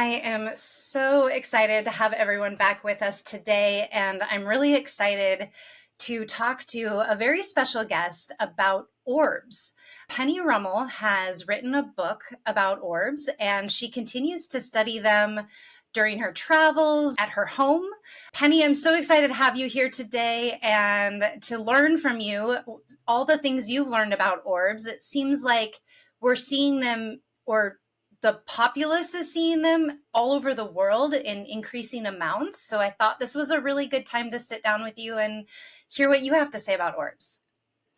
am so excited to have everyone back with us today, and I'm really excited to talk to a very special guest about orbs. Penny Rummel has written a book about orbs, and she continues to study them during her travels at her home. Penny, I'm so excited to have you here today and to learn from you all the things you've learned about orbs. It seems like we're seeing them, or the populace is seeing them all over the world in increasing amounts. So I thought this was a really good time to sit down with you and hear what you have to say about orbs.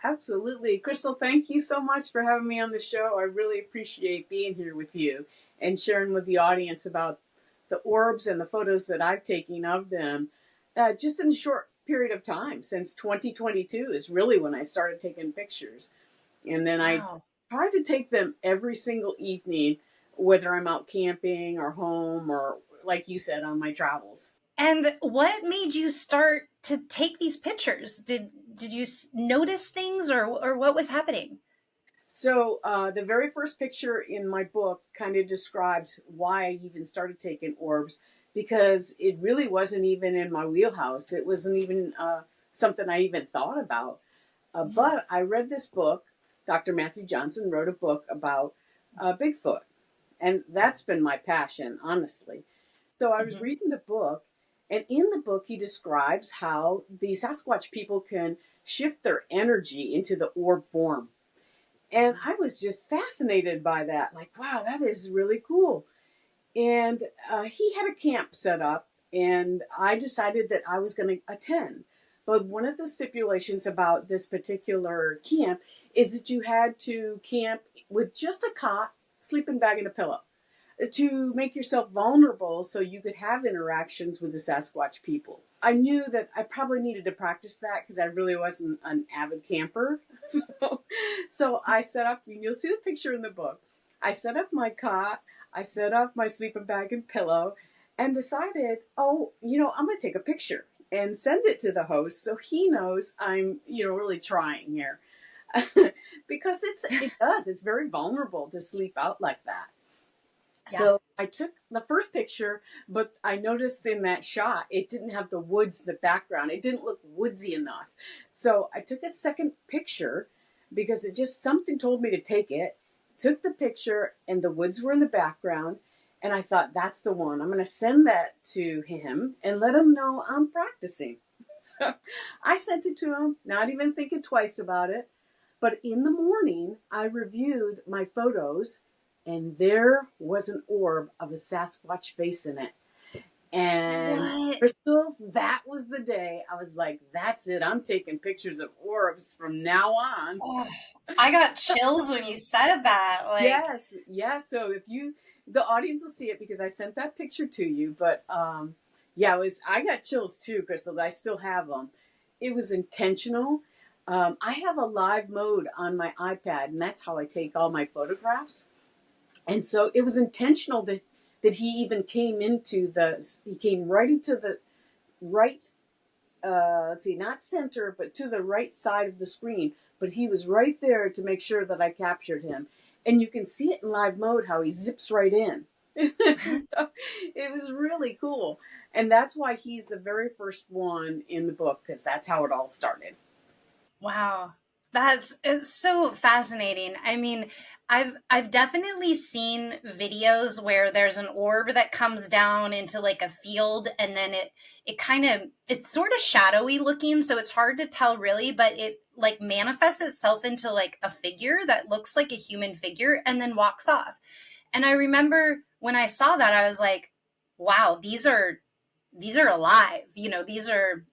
Absolutely. Krystal, thank you so much for having me on the show. I really appreciate being here with you and sharing with the audience about the orbs and the photos that I've taken of them just in a short period of time. Since 2022 is really when I started taking pictures. And then Wow. I try to take them every single evening, whether I'm out camping or home or, like you said, on my travels. And what made you start to take these pictures? Did you notice things, or what was happening? So the very first picture in my book kind of describes why I even started taking orbs, because it really wasn't even in my wheelhouse. It wasn't even something I even thought about. But I read this book. Dr. Matthew Johnson wrote a book about Bigfoot. And that's been my passion, honestly. So I was reading the book, and in the book, he describes how the Sasquatch people can shift their energy into the orb form. And I was just fascinated by that. Like, wow, that is really cool. And he had a camp set up, and I decided that I was going to attend. But one of the stipulations about this particular camp is that you had to camp with just a cot, sleeping bag, and a pillow to make yourself vulnerable so you could have interactions with the Sasquatch people. I knew that I probably needed to practice that because I really wasn't an avid camper. So I set up, you'll see the picture in the book. I set up my cot, I set up my sleeping bag and pillow, and decided, I'm going to take a picture and send it to the host so he knows I'm, really trying here. Because it's very vulnerable to sleep out like that. Yeah. So I took the first picture, but I noticed in that shot, it didn't have the woods in the background. It didn't look woodsy enough. So I took a second picture because something told me to take it. Took the picture and the woods were in the background. And I thought, that's the one. I'm going to send that to him and let him know I'm practicing. So I sent it to him, not even thinking twice about it. But in the morning, I reviewed my photos, and there was an orb of a Sasquatch face in it. And Krystal, that was the day I was like, that's it. I'm taking pictures of orbs from now on. Oh, I got chills when you said that. Yes. So the audience will see it because I sent that picture to you. But I got chills too, Krystal. I still have them. It was intentional. I have a live mode on my iPad, and that's how I take all my photographs. And so it was intentional that he even came right into the right, not center, but to the right side of the screen. But he was right there to make sure that I captured him. And you can see it in live mode how he zips right in. So it was really cool. And that's why he's the very first one in the book, because that's how it all started. Wow. It's so fascinating. I mean, I've definitely seen videos where there's an orb that comes down into like a field, and then it's sort of shadowy looking, so it's hard to tell really, but it like manifests itself into like a figure that looks like a human figure and then walks off. And I remember when I saw that, I was like, wow, these are alive. These are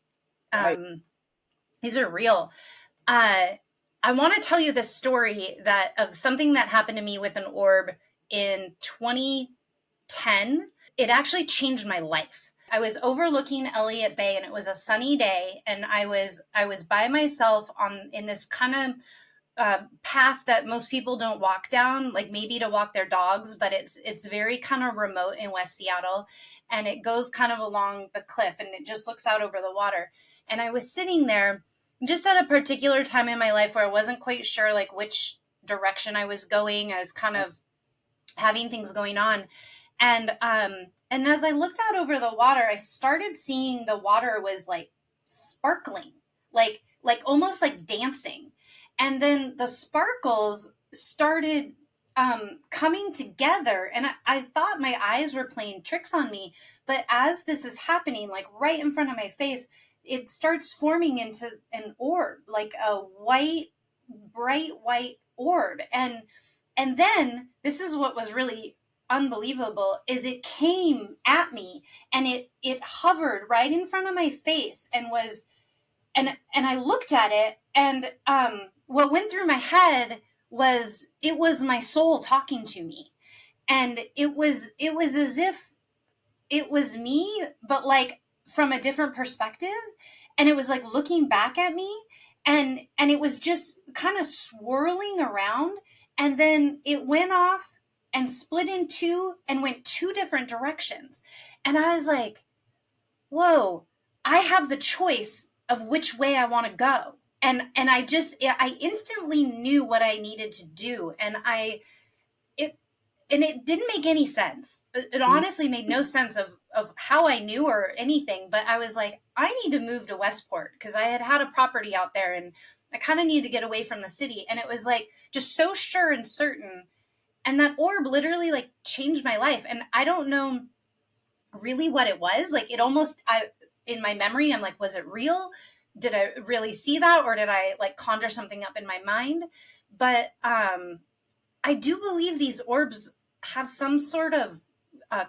Right. these are real. I want to tell you the story of something that happened to me with an orb in 2010. It actually changed my life. I was overlooking Elliott Bay, and it was a sunny day, and I was by myself in this kind of path that most people don't walk down, like maybe to walk their dogs, but it's very kind of remote in West Seattle, and it goes kind of along the cliff, and it just looks out over the water. And I was sitting there just at a particular time in my life where I wasn't quite sure like which direction I was going. I was kind of having things going on. And as I looked out over the water, I started seeing the water was like sparkling, like almost like dancing. And then the sparkles started coming together, and I thought my eyes were playing tricks on me. But as this is happening, like right in front of my face, it starts forming into an orb, like a white, bright white orb. And then this is what was really unbelievable, is it came at me, and it hovered right in front of my face, and was and I looked at it, and what went through my head was, it was my soul talking to me. And it was as if it was me, but like from a different perspective. And it was like looking back at me, and it was just kind of swirling around, and then it went off and split in two and went two different directions. And I was like, whoa, I have the choice of which way I want to go. And I instantly knew what I needed to do. It and it didn't make any sense. It honestly made no sense of how I knew or anything. But I was like, I need to move to Westport, because I had a property out there, and I kind of needed to get away from the city. And it was like just so sure and certain. And that orb literally like changed my life. And I don't know really what it was. Like it almost, in my memory, I'm like, was it real? Did I really see that, or did I like conjure something up in my mind? But I do believe these orbs have some sort of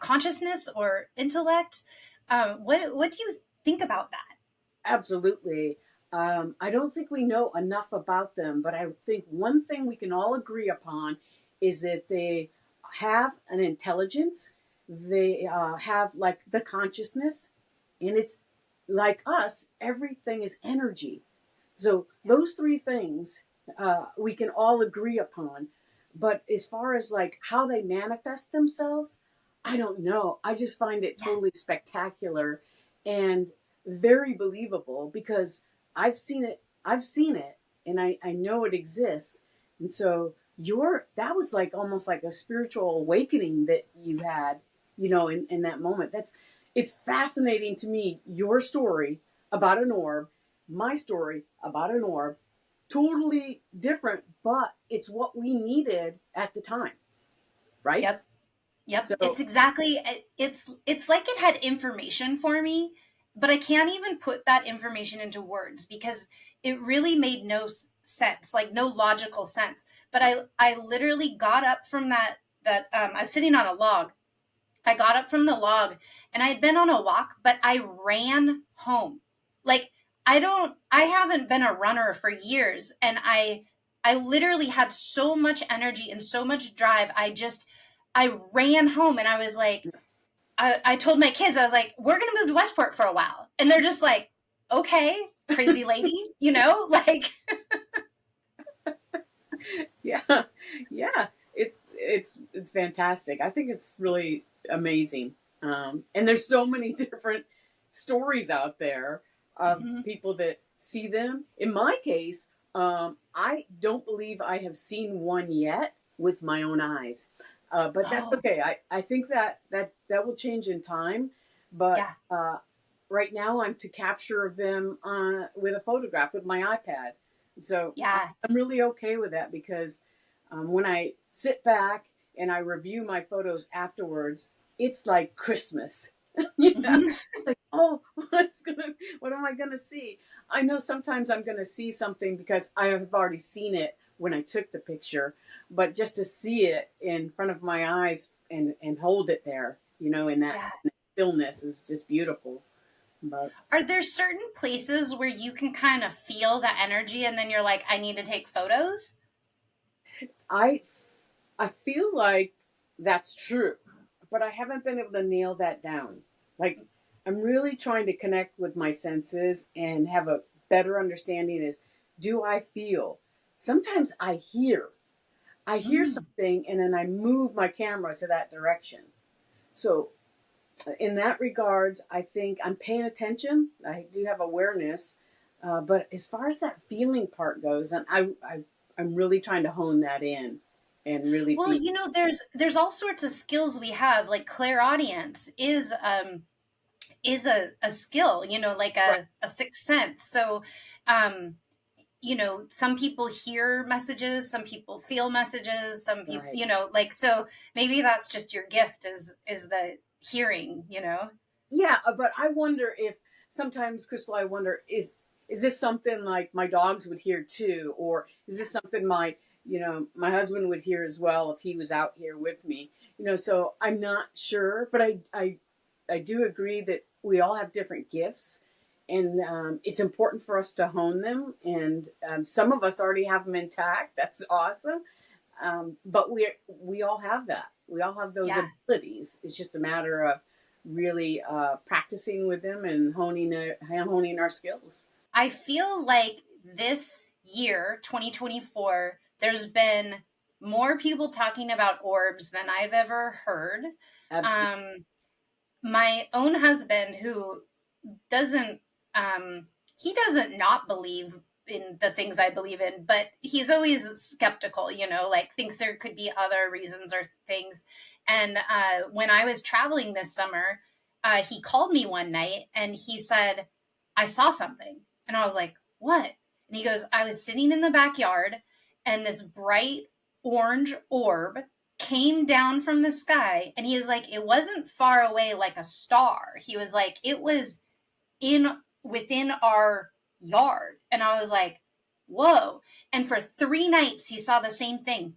consciousness or intellect. What do you think about that? Absolutely. I don't think we know enough about them, but I think one thing we can all agree upon is that they have an intelligence. They have like the consciousness, and it's like us, everything is energy. So those three things we can all agree upon. But as far as like how they manifest themselves, I don't know. I just find it Yeah. totally spectacular and very believable because I've seen it. I've seen it, and I know it exists. And so that was like almost like a spiritual awakening that you had, in that moment. It's fascinating to me. Your story about an orb, my story about an orb, totally different, but it's what we needed at the time, right? Yep. Yep, So it's exactly, it's like it had information for me, but I can't even put that information into words, because it really made no sense, like no logical sense. But I literally got up from I was sitting on a log. I got up from the log, and I had been on a walk, but I ran home. Like I haven't been a runner for years, and I literally had so much energy and so much drive. I ran home, and I was like, I told my kids, I was like, we're going to move to Westport for a while. And they're just like, okay, crazy lady, like, yeah, yeah, it's fantastic. I think it's really amazing. And there's so many different stories out there of mm-hmm. people that see them. In my case, I don't believe I have seen one yet with my own eyes. But that's Oh, okay. I think that will change in time. But yeah, right now, I'm to capture them with a photograph with my iPad. So yeah. I'm really okay with that because when I sit back and I review my photos afterwards, it's like Christmas. you know, Mm-hmm. like, oh, what am I gonna see? I know sometimes I'm gonna see something because I have already seen it when I took the picture, but just to see it in front of my eyes and hold it there, in that Yeah. stillness is just beautiful. But Are there certain places where you can kind of feel the energy, and then you're like, I need to take photos? I I feel like that's true, but I haven't been able to nail that down. Like I'm really trying to connect with my senses and have a better understanding is do I feel? Sometimes I hear Mm. something and then I move my camera to that direction. So in that regards, I think I'm paying attention. I do have awareness, but as far as that feeling part goes, and I'm really trying to hone that in and really Well, be. there's all sorts of skills we have. Like clairaudience is a skill, like Right. a sixth sense. So, um, some people hear messages, some people feel messages, some people, Right. like, so maybe that's just your gift is the hearing. Yeah, but I wonder if sometimes, Crystal, I wonder, is this something like my dogs would hear too, or is this something my husband would hear as well if he was out here with me? So I'm not sure, but I do agree that we all have different gifts, and it's important for us to hone them. And some of us already have them intact. That's awesome. But we all have that. We all have those Yeah. abilities. It's just a matter of really practicing with them and honing our skills. I feel like this year, 2024, there's been more people talking about orbs than I've ever heard. Absolutely. Um, my own husband, who doesn't, he doesn't not believe in the things I believe in, but he's always skeptical, like thinks there could be other reasons or things. And when I was traveling this summer, he called me one night and he said, I saw something. And I was like, what? And he goes, I was sitting in the backyard and this bright orange orb came down from the sky. And he was like, it wasn't far away like a star. He was like, it was in within our yard. And I was like, whoa. And for 3 nights, he saw the same thing.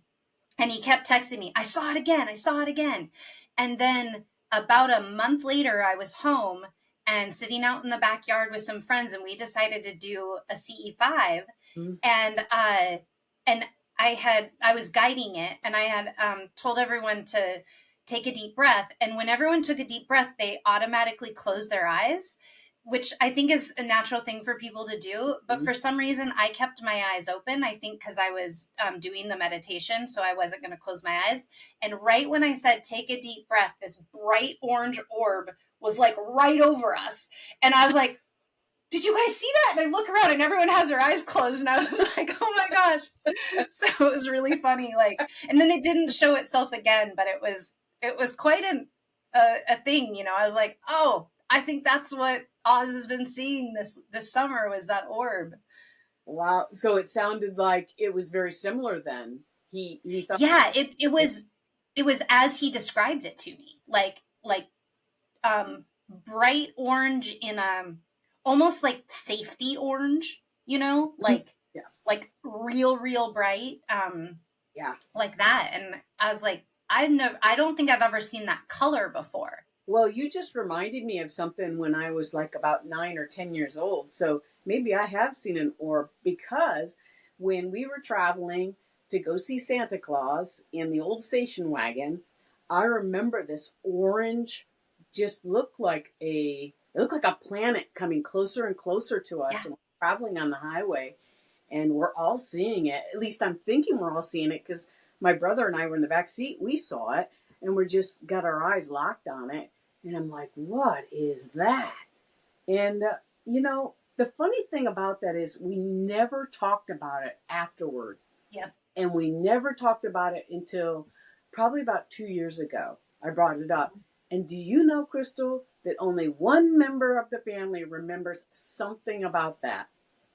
And he kept texting me, I saw it again. I saw it again. And then about a month later, I was home and sitting out in the backyard with some friends, and we decided to do a CE5. Mhm. And I was guiding it, and I had told everyone to take a deep breath. And when everyone took a deep breath, they automatically closed their eyes, which I think is a natural thing for people to do. But for some reason, I kept my eyes open. I think because I was doing the meditation, so I wasn't going to close my eyes. And right when I said, take a deep breath, this bright orange orb was like right over us. And I was like, did you guys see that? And I look around and everyone has their eyes closed. And I was like, oh my gosh. So it was really funny. Like, and then it didn't show itself again, but it was quite a thing. I was like, oh, I think that's what Oz has been seeing this summer was that orb. Wow. So it sounded like it was very similar then. He thought. Yeah, it was as he described it to me. Like bright orange in almost like safety orange, like Yeah. real bright, Yeah. like that. And I was like, I don't think I've ever seen that color before. Well, you just reminded me of something when I was like about 9 or 10 years old. So maybe I have seen an orb because when we were traveling to go see Santa Claus in the old station wagon, I remember this orange just looked like a planet coming closer and closer to us Yeah. and we're traveling on the highway and we're all seeing it. At least I'm thinking we're all seeing it because my brother and I were in the back seat. We saw it and we're just got our eyes locked on it. And I'm like, what is that? And, the funny thing about that is we never talked about it afterward. Yep. And we never talked about it until probably about 2 years ago. I brought it up. And do you know, Crystal, that only one member of the family remembers something about that?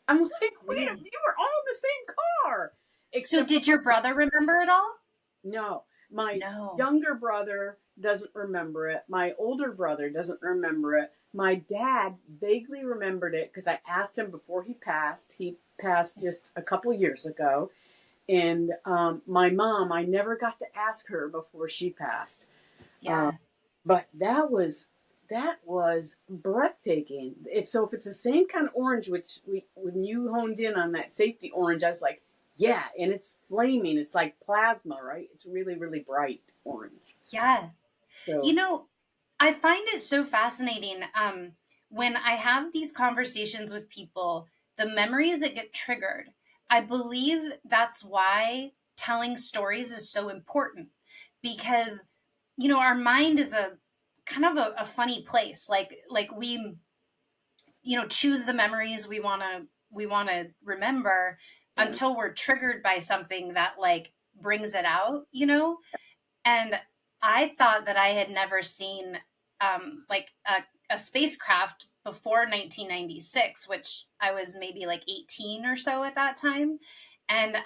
I'm like, wait a minute, Really? you were all in the same car. So Except did your brother remember it all? no, my No. younger brother doesn't remember it. My older brother doesn't remember it. My dad vaguely remembered it because I asked him before he passed. He passed just a couple years ago. And my mom, I never got to ask her before she passed. Yeah. But that was breathtaking. If it's the same kind of orange, which when you honed in on that safety orange, I was like, yeah, and it's flaming. It's like plasma, right? It's really, really bright orange. Yeah. So You know, I find it so fascinating when I have these conversations with people, the memories that get triggered. I believe that's why telling stories is so important because, our mind is a kind of a funny place. Like we, choose the memories we want to remember yeah, until we're triggered by something that like brings it out, you know? And I thought that I had never seen like a spacecraft before 1996, which I was maybe like 18 or so at that time. And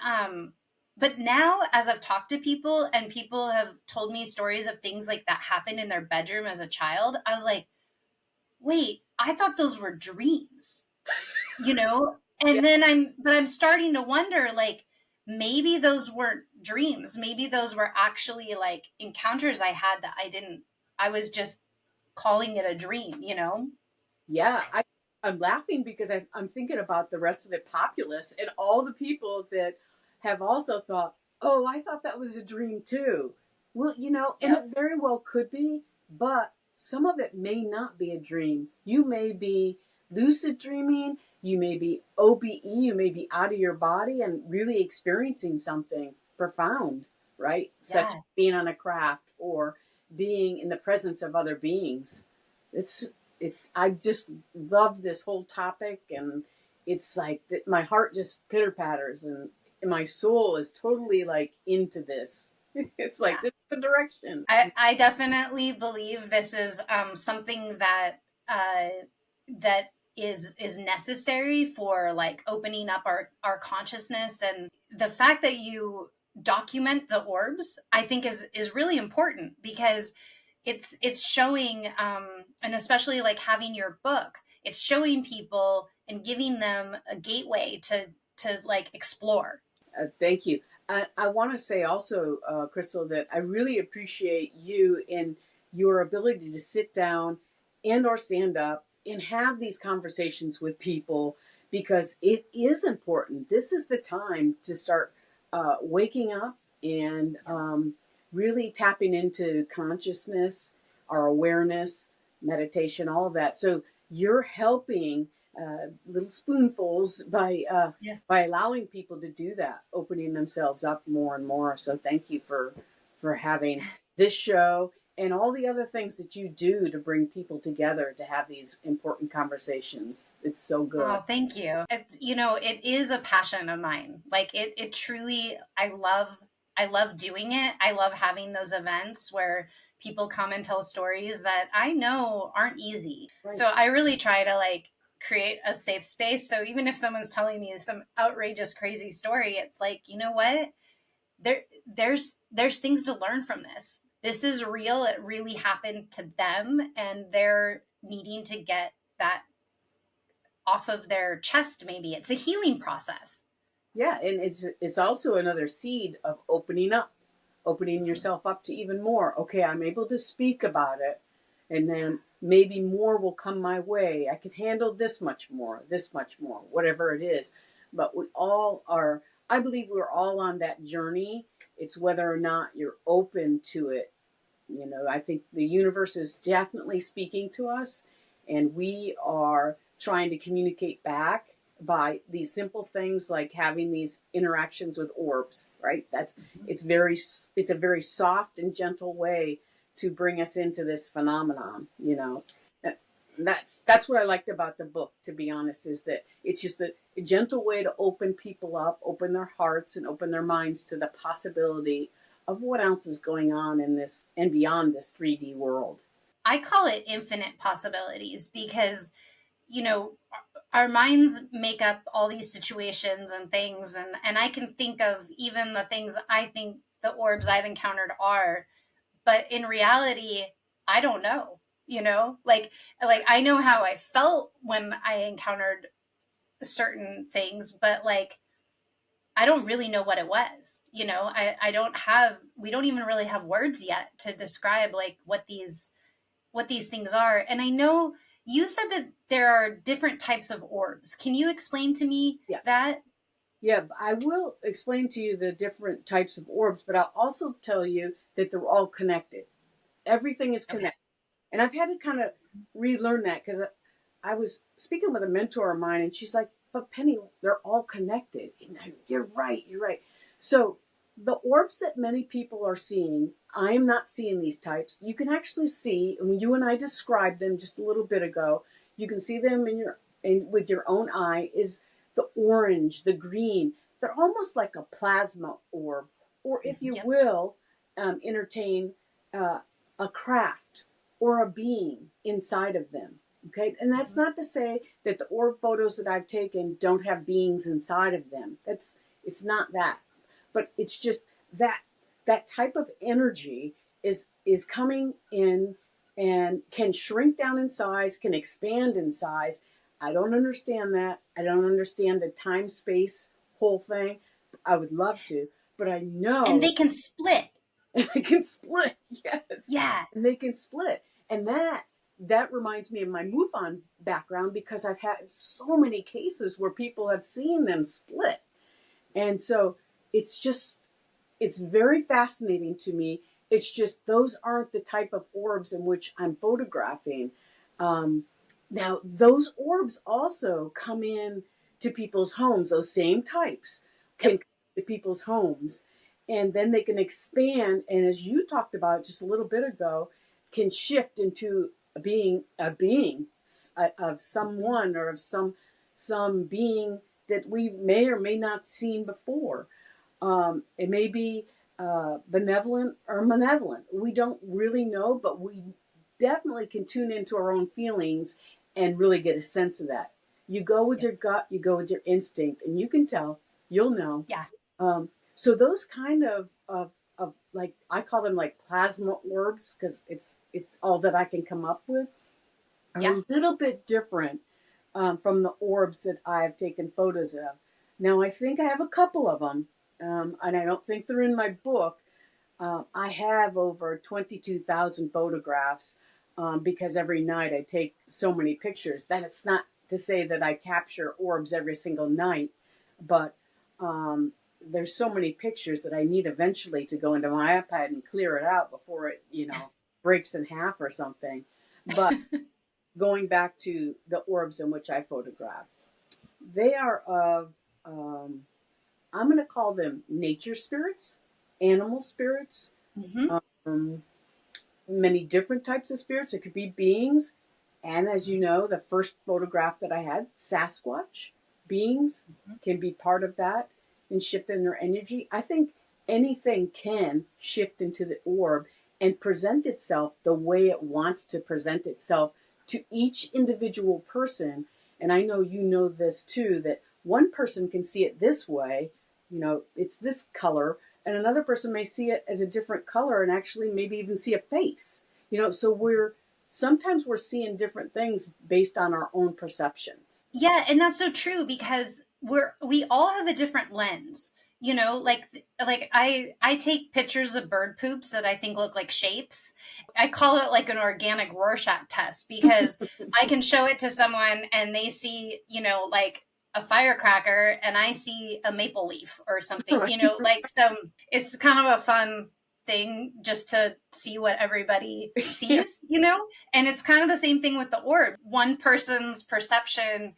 but now, as I've talked to people and people have told me stories of things like that happened in their bedroom as a child, I was like, wait, I thought those were dreams, you know? Yeah. And then I'm starting to wonder, like, maybe those weren't dreams. Maybe those were actually like encounters I had that I was just calling it a dream, you know? Yeah, I'm laughing because I'm thinking about the rest of the populace and all the people that have also thought, oh, I thought that was a dream too. Well, and Yep. it very well could be, but some of it may not be a dream. You may be lucid dreaming, you may be OBE, you may be out of your body and really experiencing something profound, right? Such as Yeah. being on a craft or being in the presence of other beings. It's I just love this whole topic, and it's like my heart just pitter patters, and my soul is totally like into this. It's like Yeah. this is the direction. I definitely believe this is something that that is necessary for like opening up our consciousness, and the fact that you document the orbs, I think is really important because it's showing and especially like having your book, it's showing people and giving them a gateway to like explore. Thank you. I want to say also, Krystal, that I really appreciate you and your ability to sit down and or stand up and have these conversations with people because it is important. This is the time to start waking up and really tapping into consciousness, our awareness, meditation, all of that. So you're helping little spoonfuls Yeah. by allowing people to do that, opening themselves up more and more. So thank you for having this show and all the other things that you do to bring people together to have these important conversations. It's so good. Oh, thank you. It's, you know, it is a passion of mine. Like it truly, I love doing it. I love having those events where people come and tell stories that I know aren't easy. Right. So I really try to like create a safe space. So even if someone's telling me some outrageous, crazy story, it's like, you know what? There's things to learn from this. This is real. It really happened to them, and they're needing to get that off of their chest. Maybe it's a healing process. Yeah, and it's also another seed of opening up, opening yourself up to even more. Okay, I'm able to speak about it, and then maybe more will come my way. I can handle this much more, whatever it is. But we all are, I believe we're all on that journey. It's whether or not you're open to it. I think the universe is definitely speaking to us, and we are trying to communicate back by these simple things like having these interactions with orbs, right? It's a very soft and gentle way to bring us into this phenomenon. That's what I liked about the book, to be honest, is that it's just a gentle way to open people up, open their hearts and open their minds to the possibility of what else is going on in this and beyond this 3D world. I call it infinite possibilities because, you know, our minds make up all these situations and things, and I can think of even the things I think the orbs I've encountered are, but in reality, I don't know. You know, like I know how I felt when I encountered certain things, but like I don't really know what it was. You know, I don't have, we don't even really have words yet to describe like what these things are. And I know you said that there are different types of orbs. Can you explain to me Yeah. that? Yeah, I will explain to you the different types of orbs, but I'll also tell you that they're all connected. Everything is Okay. connected. And I've had to kind of relearn that because I was speaking with a mentor of mine, and she's like, "But Penny, they're all connected." And you're right. You're right. So the orbs that many people are seeing, I am not seeing these types. You can actually see, and you and I described them just a little bit ago. You can see them with your own eye. Is the orange, the green? They're almost like a plasma orb, or if you Yep. will, entertain a craft or a being inside of them. Okay, and that's Mhm. not to say that the orb photos that I've taken don't have beings inside of them. It's not that, but it's just that that type of energy is coming in and can shrink down in size, can expand in size. I don't understand that. I don't understand the time space whole thing. I would love to, but I And know they can split. they can split. Yes, Yeah. and they can split, and that reminds me of my MUFON background because I've had so many cases where people have seen them split, and so it's just it's very fascinating to me. It's just those aren't the type of orbs in which I'm photographing. Um, Now, those orbs also come in to people's homes. Those same types can Yep. come to people's homes, and then they can expand. And as you talked about just a little bit ago, can shift into a being of Mhm. someone or of some being that we may or may not seen before. It may be benevolent or malevolent. We don't really know, but we definitely can tune into our own feelings and really get a sense of that. You go with Yep. your gut, you go with your instinct, and you can tell, you'll know. Yeah. So those kind of like I call them like plasma orbs because it's all that I can come up with are Yeah. a little bit different from the orbs that I've taken photos of. Now I think I have a couple of them, and I don't think they're in my book. I have over 22,000 photographs because every night I take so many pictures. That it's not to say that I capture orbs every single night, but um, there's so many pictures that I need eventually to go into my iPad and clear it out before it, breaks in half or something. But going back to the orbs in which I photograph, they are of, I'm going to call them nature spirits, animal spirits, Hmm. um, many different types of spirits. It could be beings. And as you know, the first photograph that I had, Sasquatch beings can be part of that and shift in their energy. I think anything can shift into the orb and present itself the way it wants to present itself to each individual person. And I know you know this too, that one person can see it this way, it's this color, and another person may see it as a different color and actually maybe even see a face. So sometimes we're seeing different things based on our own perceptions. Yeah, and that's so true because we all have a different lens. Like I take pictures of bird poops that I think look like shapes. I call it like an organic Rorschach test because I can show it to someone and they see, like a firecracker and I see a maple leaf or something, Right. like some it's kind of a fun thing just to see what everybody Yeah. sees, and it's kind of the same thing with the orb. One person's perception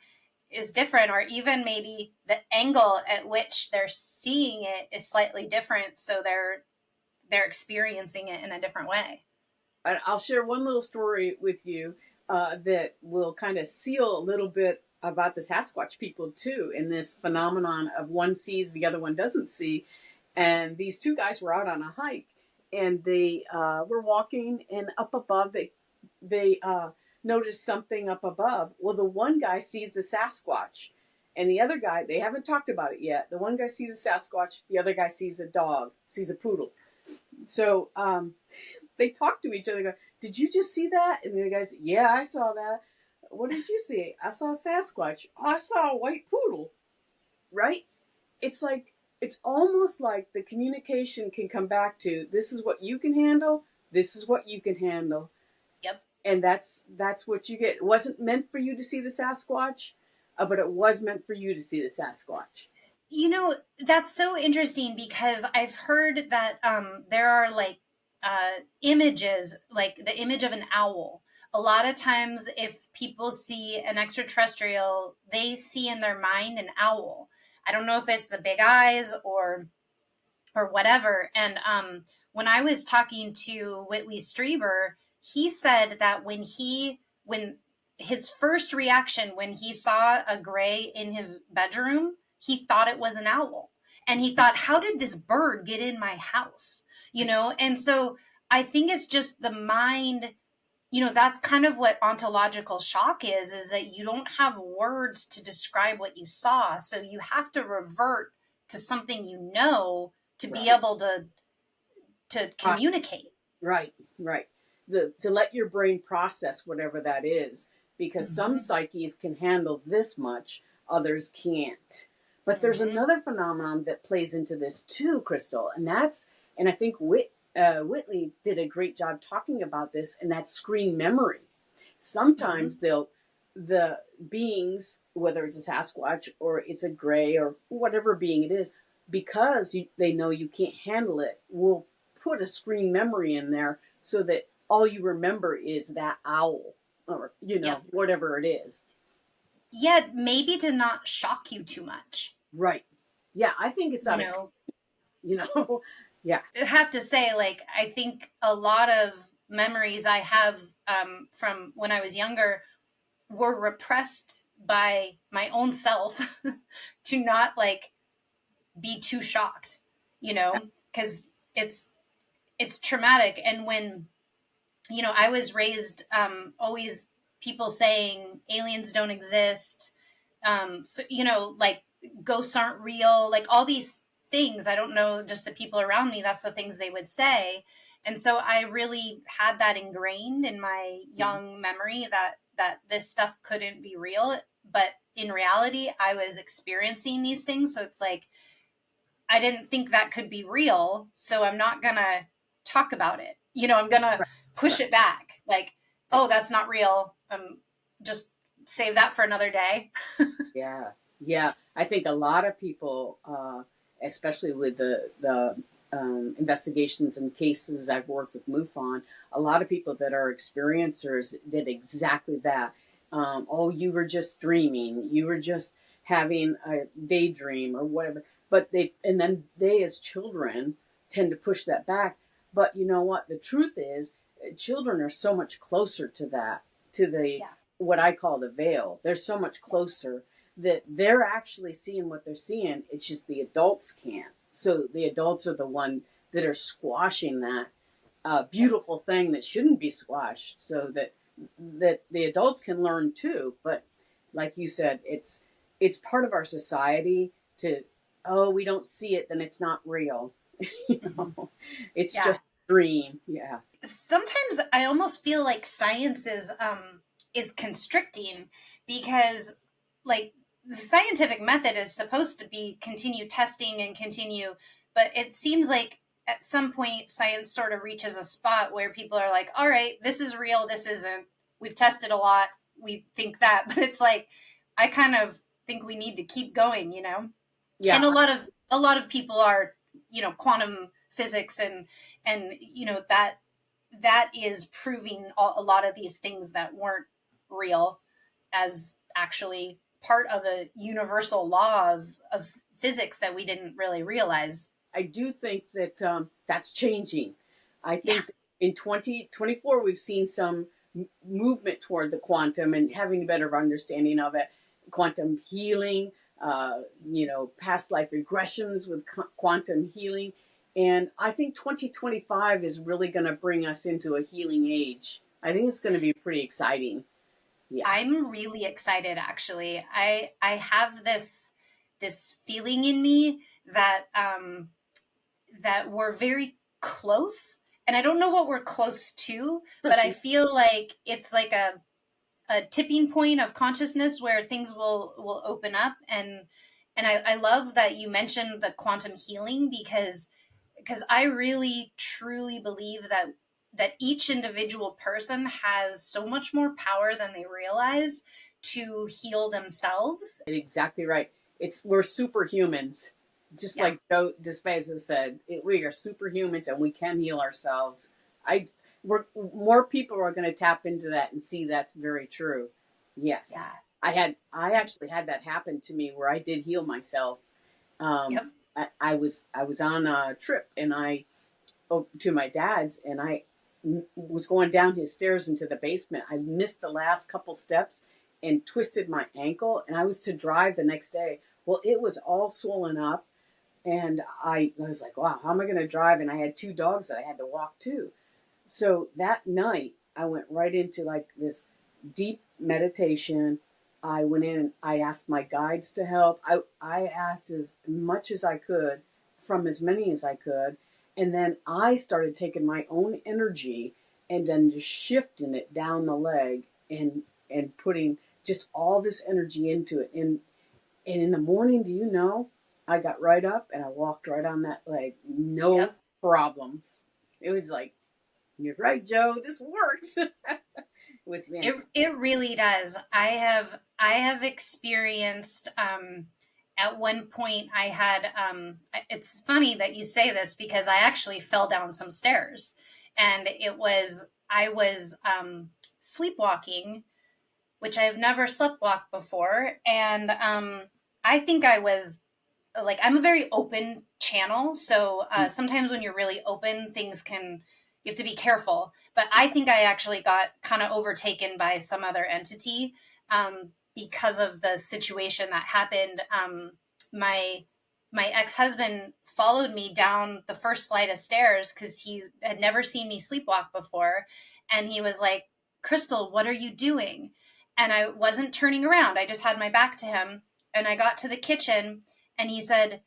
is different, or even maybe the angle at which they're seeing it is slightly different, so they're experiencing it in a different way. I'll share one little story with you that will kind of seal a little bit about the Sasquatch people too in this phenomenon of one sees, the other one doesn't see. And these two guys were out on a hike, and they were walking, and up above they noticed something up above. Well, the one guy sees the Sasquatch, and the other guy, they haven't talked about it yet. The one guy sees a Sasquatch, the other guy sees a dog, sees a poodle. So they talk to each other. Go, did you just see that? And the other guy said, yeah, I saw that. What did you see? I saw a Sasquatch. Oh, I saw a white poodle. Right? It's like it's almost like the communication can come back to this is what you can handle. This is what you can handle, Yep. and that's what you get. It wasn't meant for you to see the Sasquatch, but it was meant for you to see the Sasquatch. That's so interesting because I've heard that there are like images, like the image of an owl. A lot of times, if people see an extraterrestrial, they see in their mind an owl. I don't know if it's the big eyes or whatever. And when I was talking to Whitley Strieber, he said that when his first reaction when he saw a gray in his bedroom, he thought it was an owl. And he thought, how did this bird get in my house? And so I think it's just the mind, that's kind of what ontological shock is that you don't have words to describe what you saw. So you have to revert to something to be able to communicate. Right, right. To let your brain process whatever that is, because some psyches can handle this much, others can't. But there's another phenomenon that plays into this too, Krystal, and I think Whitley did a great job talking about this, and that's screen memory. Sometimes the beings, whether it's a Sasquatch or it's a gray or whatever being it is, because they know you can't handle it, will put a screen memory in there so that all you remember is that owl or, whatever it is. Yeah, maybe to not shock you too much. Right. Yeah, I think it's yeah. I have to say, like, I think a lot of memories I have from when I was younger were repressed by my own self to not, like, be too shocked, because it's traumatic. And when, I was raised always people saying aliens don't exist, so, like ghosts aren't real, like all these things. I don't know, just the people around me, that's the things they would say. And so I really had that ingrained in my young memory that this stuff couldn't be real. But in reality, I was experiencing these things. So it's like, I didn't think that could be real. So I'm not going to talk about it. I'm going to push it back. Like, oh, that's not real. Just save that for another day. Yeah. Yeah. I think a lot of people, especially with the investigations and cases I've worked with MUFON, a lot of people that are experiencers did exactly that. Oh, you were just dreaming. You were just having a daydream or whatever. But then they as children tend to push that back. But you know what? The truth is, children are so much closer to that, to the what I call the veil. They're so much closer that they're actually seeing what they're seeing. It's just the adults can't. So the adults are the one that are squashing that beautiful thing that shouldn't be squashed, so that the adults can learn too. But like you said, it's part of our society to, oh, we don't see it, then it's not real. It's just a dream. Yeah. Sometimes I almost feel like science is constricting, because, like, the scientific method is supposed to be continue testing and continue, but it seems like at some point science sort of reaches a spot where people are like, all right, this is real, this isn't. We've tested a lot, we think that, but it's like, I kind of think we need to keep going, Yeah. And a lot of people are, quantum physics and that is proving a lot of these things that weren't real as actually part of a universal law of physics that we didn't really realize. I do think that that's changing. I think in 2024 we've seen some movement toward the quantum and having a better understanding of it. Quantum healing, past life regressions with quantum healing. And I think 2025 is really going to bring us into a healing age. I think it's going to be pretty exciting. Yeah. I'm really excited, actually. I have this feeling in me that that we're very close, and I don't know what we're close to, but I feel like it's like a tipping point of consciousness where things will open up. And I love that you mentioned the quantum healing, because I really truly believe that each individual person has so much more power than they realize to heal themselves. Exactly right. We're superhumans. Just like Joe Dispenza said, we are superhumans and we can heal ourselves. More people are going to tap into that and see that's very true. Yes. Yeah. I actually had that happen to me where I did heal myself. I was on a trip and to my dad's, and I was going down his stairs into the basement. I missed the last couple steps and twisted my ankle, and I was to drive the next day. Well, it was all swollen up. And I was like, wow, how am I going to drive? And I had two dogs that I had to walk too. So that night, I went right into like this deep meditation. I went in and I asked my guides to help. I asked as much as I could from as many as I could. And then I started taking my own energy and then just shifting it down the leg and putting just all this energy into it. And in the morning, do you know, I got right up and I walked right on that leg. No Yep. problems. It was like, you're right, Joe, this works. It was fantastic. It really does. I have experienced at one point I had it's funny that you say this because I actually fell down some stairs, and I was sleepwalking, which I've never sleptwalked before, and I think I was like, I'm a very open channel, so sometimes when you're really open, you have to be careful. But I think I actually got kind of overtaken by some other entity because of the situation that happened. My my ex-husband followed me down the first flight of stairs because he had never seen me sleepwalk before, and he was like, "Krystal, what are you doing?" And I wasn't turning around. I just had my back to him, and I got to the kitchen, and he said,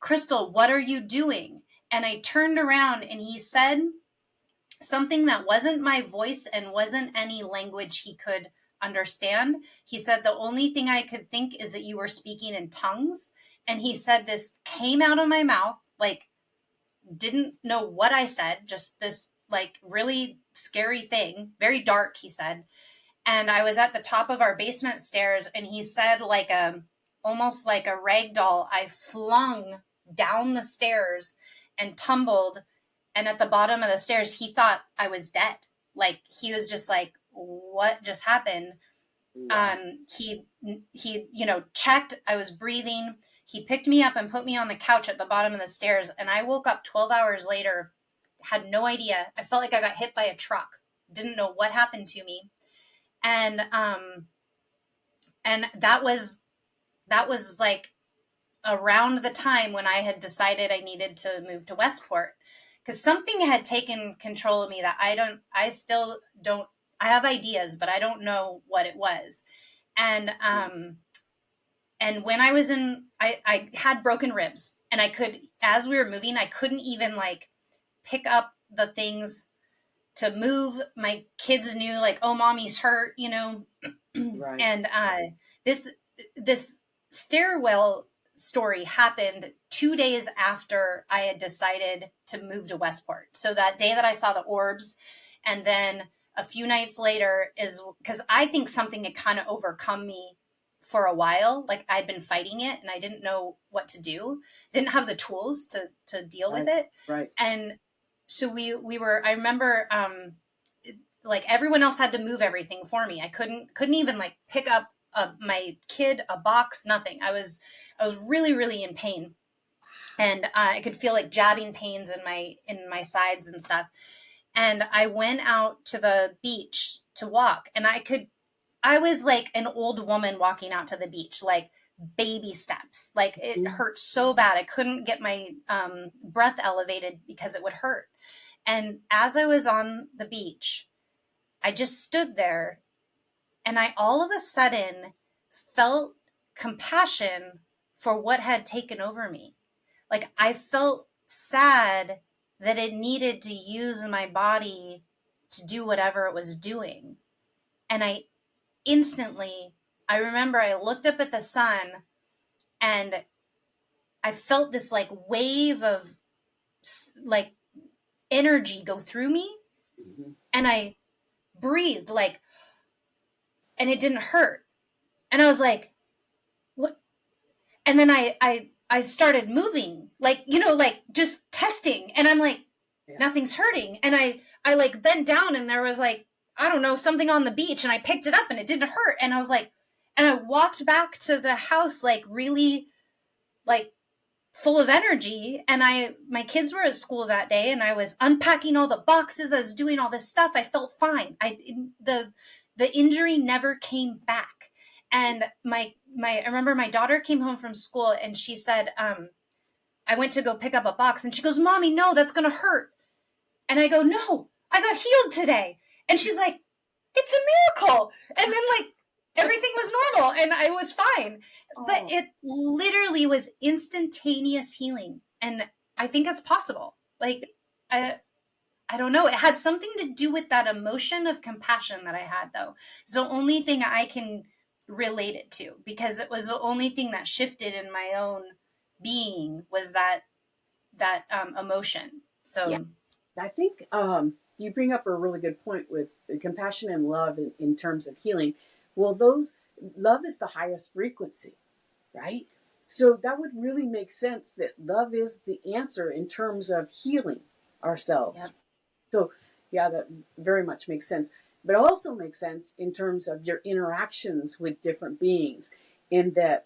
"Krystal, what are you doing?" And I turned around, and he said something that wasn't my voice and wasn't any language he could understand. He said, "The only thing I could think is that you were speaking in tongues." And he said this came out of my mouth, like, didn't know what I said, just this like really scary thing, very dark, he said. And I was at the top of our basement stairs, and he said, like almost like a rag doll, I flung down the stairs and tumbled. And at the bottom of the stairs, he thought I was dead. Like, he was just like, what just happened? Wow. He checked, I was breathing. He picked me up and put me on the couch at the bottom of the stairs, and I woke up 12 hours later, had no idea. I felt like I got hit by a truck, didn't know what happened to me. And that was like around the time when I had decided I needed to move to Westport, because something had taken control of me that I still don't. I have ideas, but I don't know what it was. And when I was I had broken ribs, and as we were moving, I couldn't even like pick up the things to move. My kids knew, like, oh, mommy's hurt, Right. and this this stairwell story happened 2 days after I had decided to move to Westport. So that day that I saw the orbs, and then a few nights later, is because I think something had kind of overcome me for a while. Like, I'd been fighting it, and I didn't know what to do. Didn't have the tools to deal with Right. it. Right. And so we were. I remember like, everyone else had to move everything for me. I couldn't even like pick up my kid a box, nothing. I was really, really in pain, and I could feel like jabbing pains in my sides and stuff. And I went out to the beach to walk, and I was like an old woman walking out to the beach, like baby steps. Like, it Mhm. hurt so bad I couldn't get my breath elevated because it would hurt. And as I was on the beach, I just stood there, and I all of a sudden felt compassion for what had taken over me. Like, I felt sad that it needed to use my body to do whatever it was doing. And instantly, I remember I looked up at the sun, and I felt this like wave of like energy go through me, Mhm. and I breathed, like, and it didn't hurt. And I was like, what? And then I started moving, like, like, just testing, and I'm like, Yeah. nothing's hurting. And I like bent down, and there was like, I don't know, something on the beach, and I picked it up, and it didn't hurt. And I was like, and I walked back to the house, like, really, like, full of energy. And my kids were at school that day, and I was unpacking all the boxes, I was doing all this stuff. I felt fine. The injury never came back. And I remember my daughter came home from school, and she said, I went to go pick up a box and she goes, Mommy, no, that's going to hurt. And I go, no, I got healed today. And she's like, it's a miracle. And then like everything was normal and I was fine. But it literally was instantaneous healing. And I think it's possible. Like, I don't know. It had something to do with that emotion of compassion that I had, though. It's the only thing I can relate it to, because it was the only thing that shifted in my own being was that emotion. So Yeah, I think you bring up a really good point with compassion and love in terms of healing. Well, love is the highest frequency, right? So that would really make sense that love is the answer in terms of healing ourselves. Yep. So, yeah, that very much makes sense. But also makes sense in terms of your interactions with different beings, in that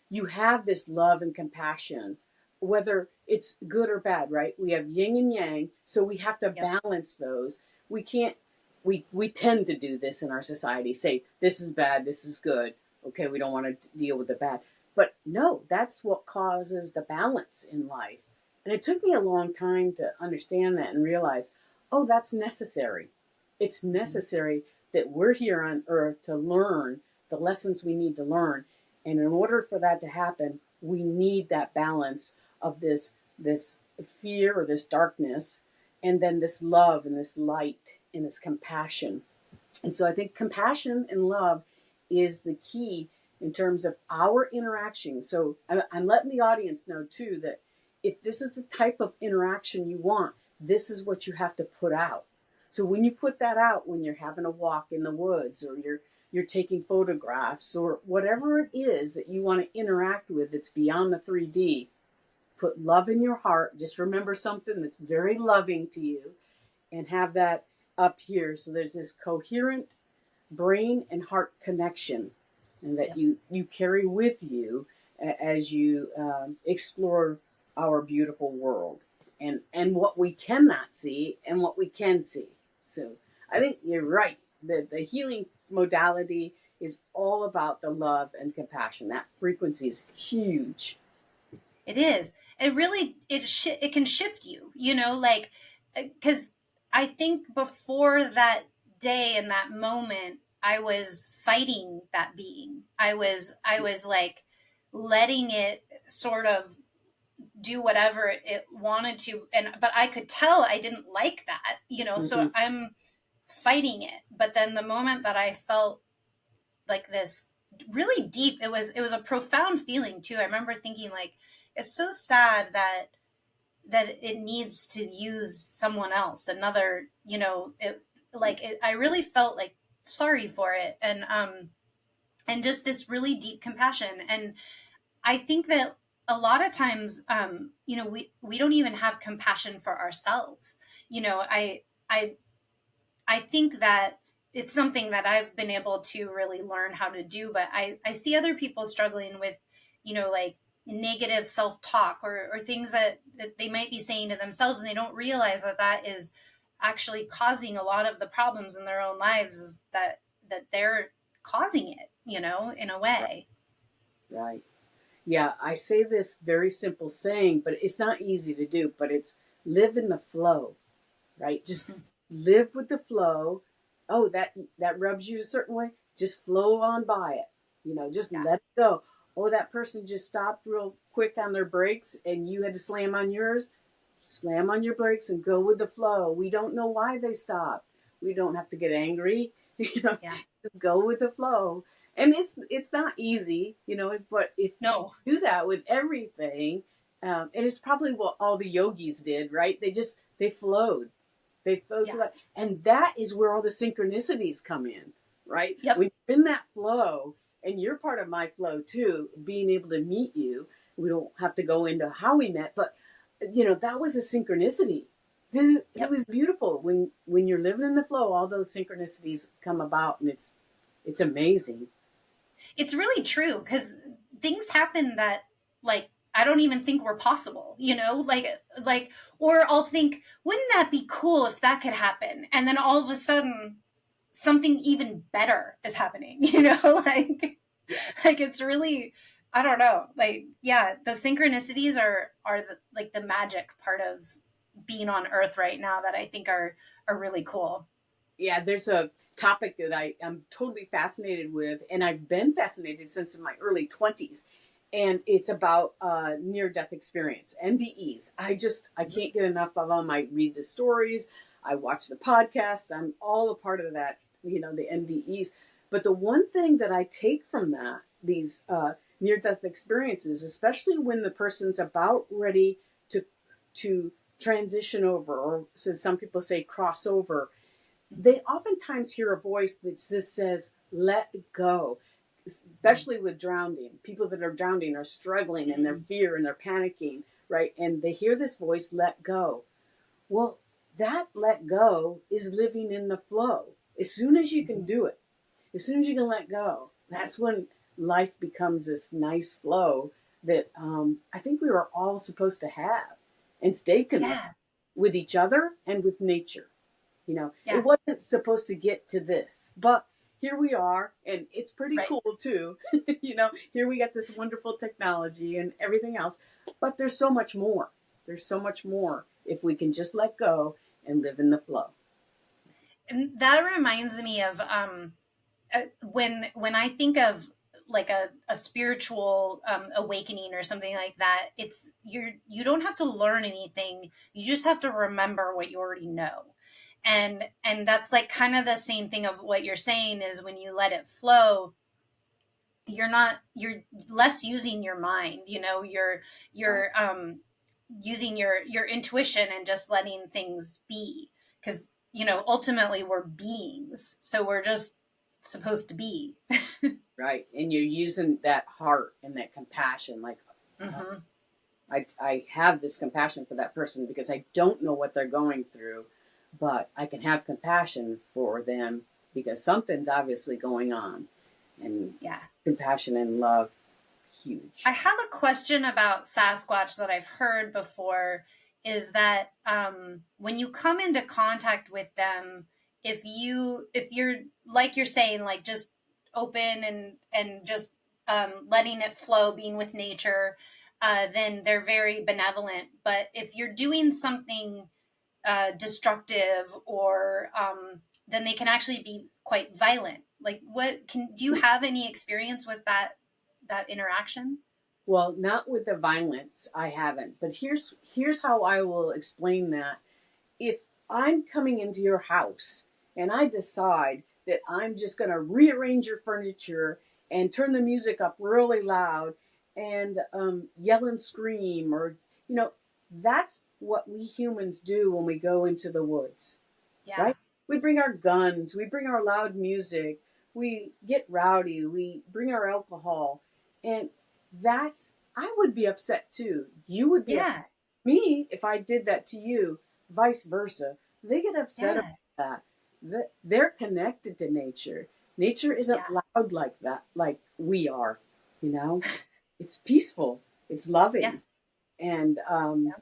you have this love and compassion, whether it's good or bad, right? We have yin and yang, so we have to balance those. We can't, we tend to do this in our society, say, this is bad, this is good. Okay, we don't want to deal with the bad. But no, that's what causes the balance in life. And it took me a long time to understand that and realize, oh, that's necessary. It's necessary that we're here on earth to learn the lessons we need to learn. And in order for that to happen, we need that balance of this fear or this darkness, and then this love and this light and this compassion. And so I think compassion and love is the key in terms of our interaction. So I'm letting the audience know too that if this is the type of interaction you want, this is what you have to put out. So when you put that out, when you're having a walk in the woods, or you're taking photographs, or whatever it is that you want to interact with that's beyond the 3D, put love in your heart. Just remember something that's very loving to you, and have that up here. So there's this coherent brain and heart connection, and that you carry with you as you explore our beautiful world, and what we cannot see and what we can see. So I think you're right. The healing modality is all about the love and compassion. That frequency is huge. it is. It really, it can shift you, like, because I think before that day and that moment, I was fighting that being. I was like letting it sort of do whatever it wanted to, but I could tell I didn't like that, so I'm fighting it. But then the moment that I felt like this really deep, it was a profound feeling too. I remember thinking, like, it's so sad that it needs to use someone else, another, I really felt like sorry for it, and just this really deep compassion. And I think that a lot of times, we don't even have compassion for ourselves. I I think that it's something that I've been able to really learn how to do, but I see other people struggling with, like negative self-talk, or things that they might be saying to themselves, and they don't realize that is actually causing a lot of the problems in their own lives, is that they're causing it, in a way. Right. Yeah, I say this very simple saying, but it's not easy to do, but it's live in the flow, right? Just live with the flow. Oh, that rubs you a certain way. Just flow on by it. Just let it go. Oh, that person just stopped real quick on their brakes and you had to slam on yours. Slam on your brakes and go with the flow. We don't know why they stopped. We don't have to get angry. Just go with the flow. And it's not easy, but if No. you do that with everything, and it's probably what all the yogis did, right? They flowed. They flowed through that. And that is where all the synchronicities come in, right? Yep. When you're in that flow, and you're part of my flow too, being able to meet you. We don't have to go into how we met, but that was a synchronicity. It was beautiful. When you're living in the flow, all those synchronicities come about, and it's amazing. It's really true, because things happen that, like, I don't even think were possible, or I'll think, wouldn't that be cool if that could happen? And then all of a sudden something even better is happening, like it's really, I don't know. Like, yeah, the synchronicities are like the magic part of being on Earth right now that I think are really cool. Yeah, there's a topic that I am totally fascinated with, and I've been fascinated since my early 20s. And it's about near death experience, NDEs. I can't get enough of them. I read the stories, I watch the podcasts, I'm all a part of that, the NDEs. But the one thing that I take from these near death experiences, especially when the person's about ready to, to transition over, or so some people say cross over, they oftentimes hear a voice that just says, let go, especially with drowning. People that are drowning are struggling and they're fear and they're panicking, right? And they hear this voice, let go. Well, that let go is living in the flow. As soon as you can do it, as soon as you can let go, that's when life becomes this nice flow that I think we were all supposed to have and stay connected Yeah. with each other and with nature. It Yeah. wasn't supposed to get to this, but here we are, and it's pretty Right. cool too. Here we got this wonderful technology and everything else, but there's so much more. There's so much more if we can just let go and live in the flow. And that reminds me of when I think of like a spiritual awakening or something like that, you don't have to learn anything. You just have to remember what you already know. And that's like kind of the same thing of what you're saying is when you let it flow, you're less using your mind, Right. you're using your intuition and just letting things be, because ultimately we're beings, so we're just supposed to be. Right. And you're using that heart and that compassion. Like, Hmm. I have this compassion for that person because I don't know what they're going through, but I can have compassion for them because something's obviously going on. And Yeah. compassion and love, I huge. have a question about Sasquatch that I've heard before, is that when you come into contact with them, if you're like you're saying, like just open and just letting it flow, being with nature, then they're very benevolent. But if you're doing something destructive, or then they can actually be quite violent. Like, do you have any experience with that interaction? Well, not with the violence, I haven't. But here's how I will explain that. If I'm coming into your house and I decide that I'm just going to rearrange your furniture and turn the music up really loud and yell and scream, or you know, that's what we humans do when we go into the woods, Yeah. right? We bring our guns, we bring our loud music, we get rowdy, we bring our alcohol, and that's, I would be upset too. You would be upset. Yeah. Me, if I did that to you, vice versa. They get upset Yeah. about that. They're connected to nature. Nature isn't Yeah. loud like that, like we are. You know, it's peaceful. It's Yeah. loving, and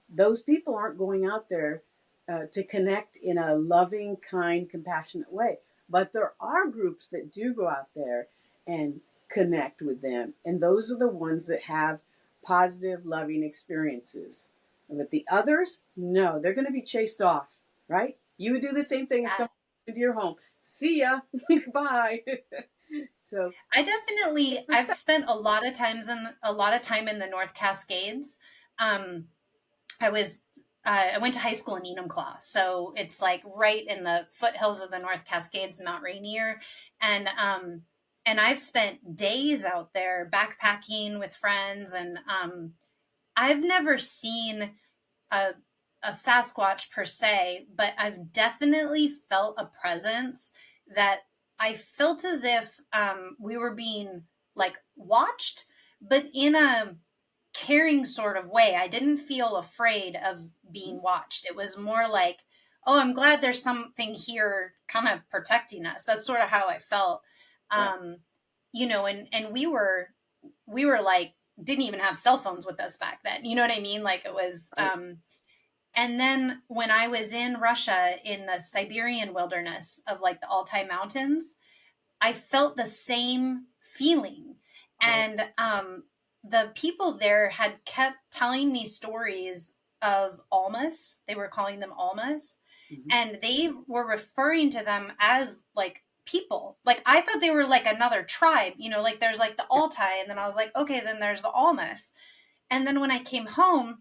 those people aren't going out there to connect in a loving, kind, compassionate way. But there are groups that do go out there and connect with them, and those are the ones that have positive, loving experiences. But the others, no, they're going to be chased off, right? You would do the same thing if Yeah. someone came into your home. See ya, bye. So I've respect. spent a lot of time in the North Cascades. Um, I was I went to high school in Enumclaw, so it's like right in the foothills of the North Cascades, Mount Rainier, and I've spent days out there backpacking with friends, and I've never seen a a Sasquatch per se, but I've definitely felt a presence that I felt as if we were being like watched, but in a caring sort of way. I didn't feel afraid of being watched. It was more like, oh, I'm glad there's something here kind of protecting us. That's sort of how I felt. Right, Um, and we were like, didn't even have cell phones with us back then. You know what I mean? Like it was, right, and then when I was in Russia in the Siberian wilderness of like the Altai Mountains, I felt the same feeling. right. And the people there had kept telling me stories of almas. They were calling them almas, Mm-hmm. and they were referring to them as like people. Like I thought they were like another tribe, like there's like the Altai, and then I was like, okay, then there's the almas. And then when I came home,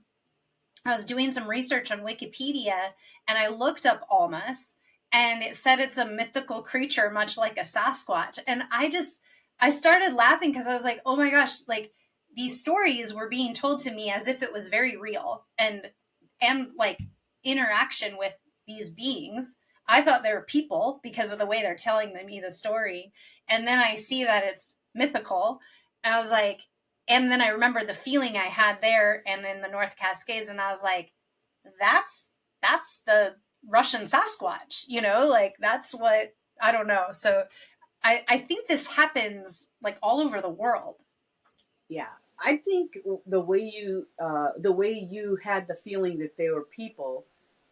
I was doing some research on Wikipedia, and I looked up almas, and it said it's a mythical creature much like a Sasquatch. And I started laughing because I was like, oh my gosh, like these stories were being told to me as if it was very real, and like interaction with these beings. I thought they were people because of the way they're telling me the story. And then I see that it's mythical. And I was like, and then I remembered the feeling I had there and in the North Cascades, and I was like, that's the Russian Sasquatch, like that's what I don't know. So I think this happens like all over the world. Yeah, I think the way you had the feeling that they were people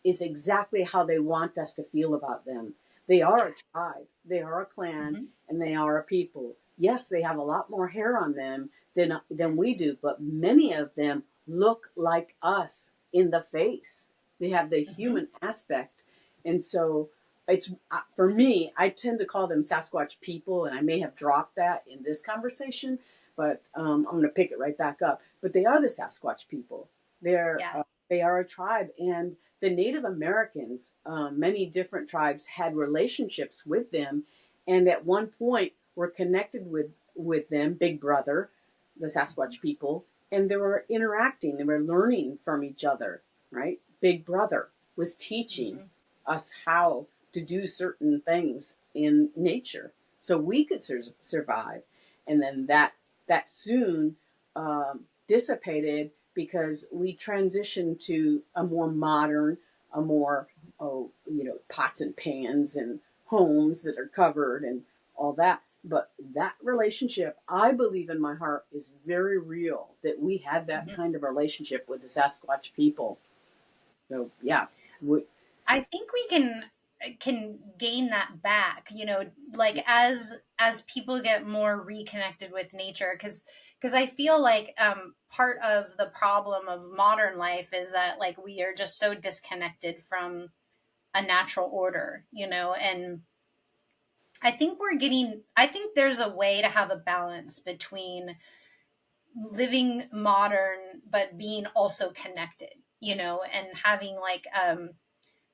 is exactly how they want us to feel about them. They are a tribe, they are a clan, Mm-hmm. and they are a people. Yes, they have a lot more hair on them than we do, but many of them look like us in the face. They have the Mm-hmm. human aspect, and so it's for me. I tend to call them Sasquatch people, and I may have dropped that in this conversation, but I'm going to pick it right back up. But they are the Sasquatch people. They're Yeah. they are a tribe, and the Native Americans, many different tribes had relationships with them, and at one point were connected with them, Big Brother, the Sasquatch people, and they were interacting. They were learning from each other. Right, Big Brother was teaching Mm-hmm. us how to do certain things in nature, so we could survive. And then that soon dissipated because we transitioned to a more modern, a more pots and pans and homes that are covered and all that. But that relationship, I believe in my heart, is very real. That we had that Mm-hmm. kind of relationship with the Sasquatch people. So yeah, we, I think we can gain that back, like as people get more reconnected with nature, because I feel like part of the problem of modern life is that like we are just so disconnected from a natural order, and I think there's a way to have a balance between living modern but being also connected, and having like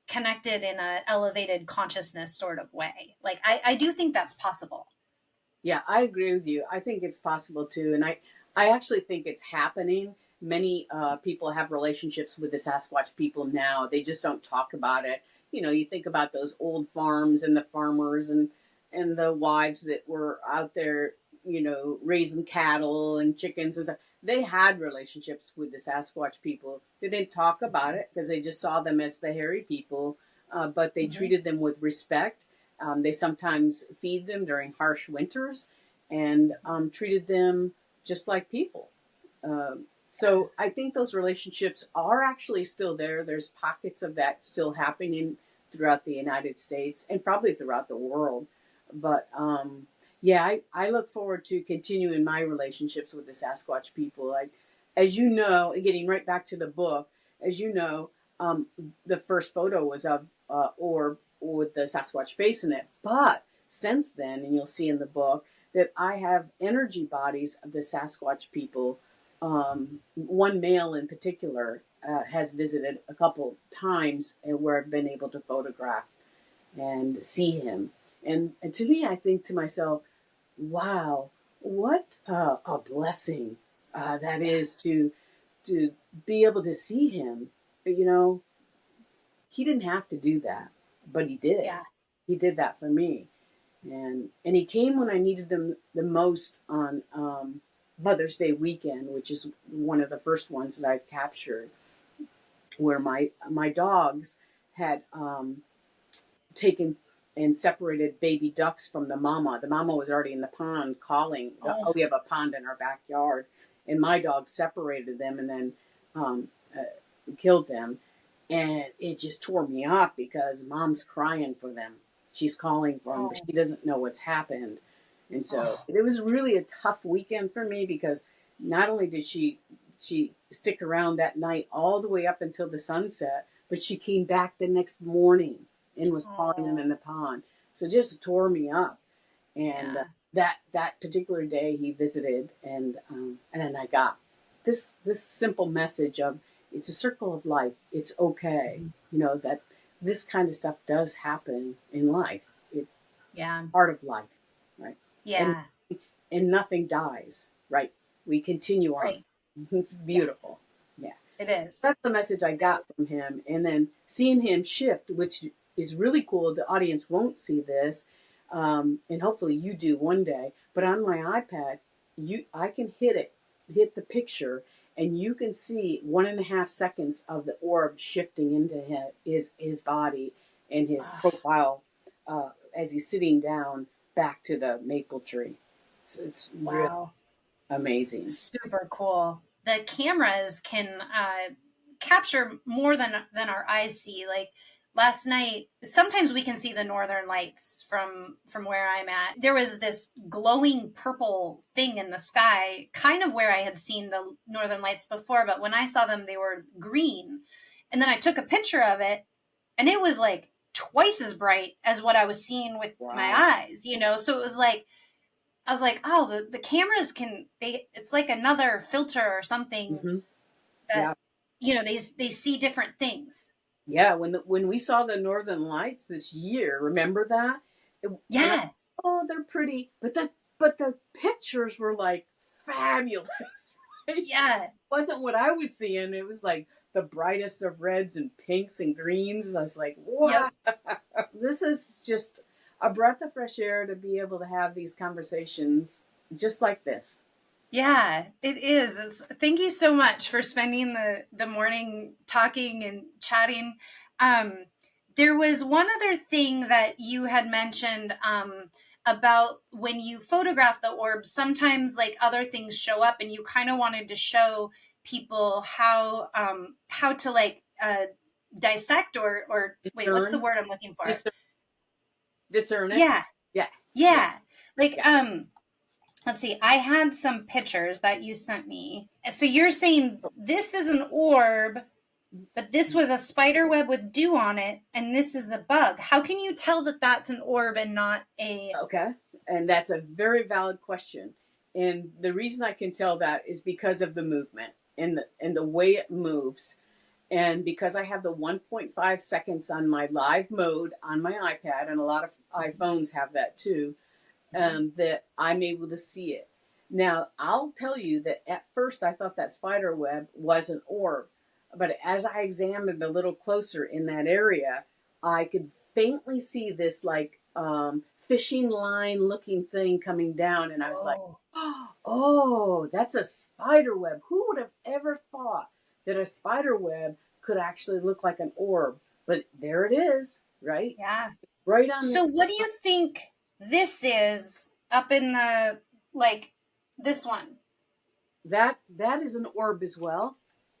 connected in a elevated consciousness sort of way. Like I do think that's possible. yeah, I agree with you. I think it's possible too, and I actually think it's happening. Many people have relationships with the Sasquatch people now. They just don't talk about it. You think about those old farms and the farmers and the wives that were out there, raising cattle and chickens and stuff. They had relationships with the Sasquatch people. They didn't talk about it because they just saw them as the hairy people, but they Mm-hmm. treated them with respect. They sometimes feed them during harsh winters and treated them just like people. So I think those relationships are actually still there. There's pockets of that still happening throughout the United States and probably throughout the world. But yeah, I look forward to continuing my relationships with the Sasquatch people. As you know, and getting right back to the book, as you know, the first photo was of orb with the Sasquatch face in it. But since then, and you'll see in the book, that I have energy bodies of the Sasquatch people. One male in particular has visited a couple times and where I've been able to photograph and see him. And to me, I think to myself, wow, what a blessing that is to be able to see him. You know, he didn't have to do that, but he did. Yeah. He did that for me, and he came when I needed them the most on Mother's Day weekend, which is one of the first ones that I've captured, where my dogs had taken and separated baby ducks from the mama. The mama was already in the pond calling. Oh. Oh, we have a pond in our backyard, and my dog separated them and then um, uh, killed them, and it just tore me up because mom's crying for them. She's calling for them, but Oh. she doesn't know what's happened, and so Oh. it was really a tough weekend for me because not only did she stick around that night all the way up until the sunset, but she came back the next morning and was calling them Oh, in the pond. So it just tore me up. And yeah. that particular day he visited, and then I got this simple message of it's a circle of life. It's okay, that this kind of stuff does happen in life. It's Yeah. part of life, right? And Yeah. and nothing dies, right? We continue on. Right. It's Yeah, beautiful. Yeah. it is. That's the message I got from him. And then seeing him shift, which is really cool. The audience won't see this, and hopefully you do one day. But on my iPad, I can hit the picture, and you can see 1.5 seconds of the orb shifting into his body and his Ah, profile as he's sitting down back to the maple tree. So it's really wow. amazing. Super cool. The cameras can capture more than our eyes see. Like last night, sometimes we can see the northern lights from where I'm at. There was this glowing purple thing in the sky, kind of where I had seen the northern lights before, but when I saw them, they were green. And then I took a picture of it, and it was like twice as bright as what I was seeing with my Wow. eyes, So it was like I was like, oh, the cameras it's like another filter or something Hmm. that, Yeah. they see different things. Yeah, when we saw the Northern Lights this year, remember that? And Yeah. oh, they're pretty, but the pictures were like fabulous. Right? Yeah. Wasn't what I was seeing. It was like the brightest of reds and pinks and greens. I was like, wow, Yep. this is just a breath of fresh air to be able to have these conversations just like this. Yeah, it is. Thank you so much for spending the morning talking and chatting. Um, there was one other thing that you had mentioned about when you photograph the orbs, sometimes like other things show up, and you kind of wanted to show people how to like dissect or wait, what's the Discern, word I'm looking for? discern, discern it. Yeah, Yeah, yeah, yeah. Like yeah. let's see, I had some pictures that you sent me. So you're saying this is an orb, but this was a spider web with dew on it, and this is a bug. How can you tell that that's an orb and not a. Okay. And that's a very valid question. And the reason I can tell that is because of the movement and the way it moves. And because I have the 1.5 seconds on my live mode on my iPad, and a lot of iPhones have that too, that I'm able to see it. Now, I'll tell you that at first I thought that spider web was an orb. But as I examined a little closer in that area, I could faintly see this like fishing line looking thing coming down. And I was like, Oh, oh, that's a spider web. Who would have ever thought that a spider web could actually look like an orb? But there it is, right? yeah. Right on So this. what do you think this is up in the, like, this one? That is an orb as well,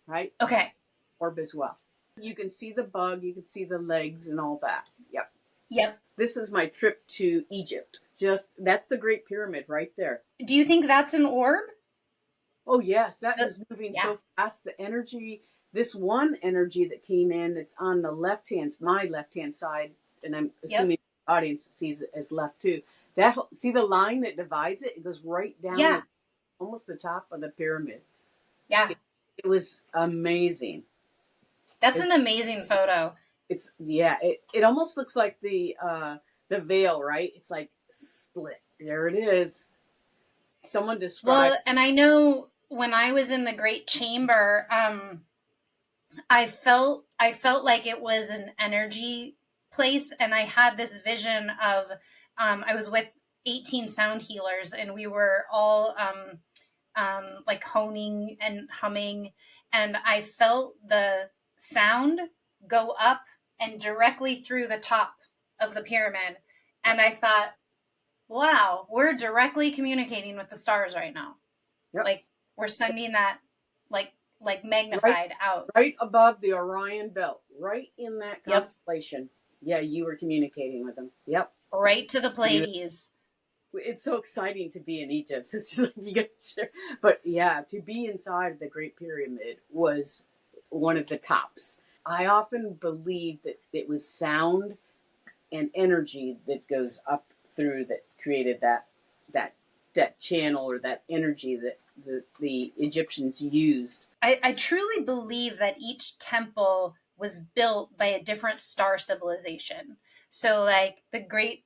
right? Okay. Orb as well. You can see the bug, you can see the legs and all that. Yep. Yep. This is my trip to Egypt. Just that's the Great Pyramid right there. Do you think that's an orb? Oh yes, that Uh, was moving yeah. so fast. The energy, this one energy that came in, that's on the my left hand side, and I'm Yep. assuming the audience sees it as left too. See the line that divides it? It goes right down Yeah. to almost the top of the pyramid. Yeah. It was amazing. That's It's, an amazing photo. it's yeah. It almost looks like the veil, right? It's like split. There it is. Someone described. Well, and I know when I was in the Great Chamber, I felt like it was an energy place, and I had this vision of I was with 18 sound healers, and we were all like honing and humming, and I felt the sound go up and directly through the top of the pyramid, and Yep. I thought, wow, we're directly communicating with the stars right now. Yep. Like we're sending that like Right magnified out. right above the Orion belt, right in that Yep. constellation. Yeah, you were communicating with them. Yep. Right to the You, Pleiades. It's so exciting to be in Egypt. It's just like you get share. But yeah, to be inside the Great Pyramid was one of the tops. I often believe that it was sound and energy that goes up through that created that channel or that energy that the Egyptians used. I truly believe that each temple was built by a different star civilization. So like the Great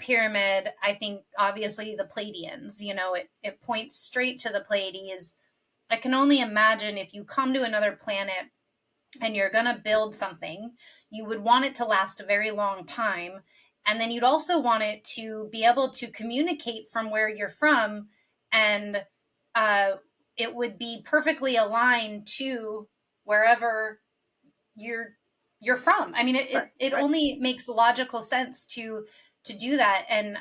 Pyramid, I think obviously the Pleiadians, it points straight to the Pleiades. I can only imagine if you come to another planet and you're going to build something, you would want it to last a very long time. And then you'd also want it to be able to communicate from where you're from, and uh, it would be perfectly aligned to wherever you're from. I mean, it Right. only makes logical sense to do that. And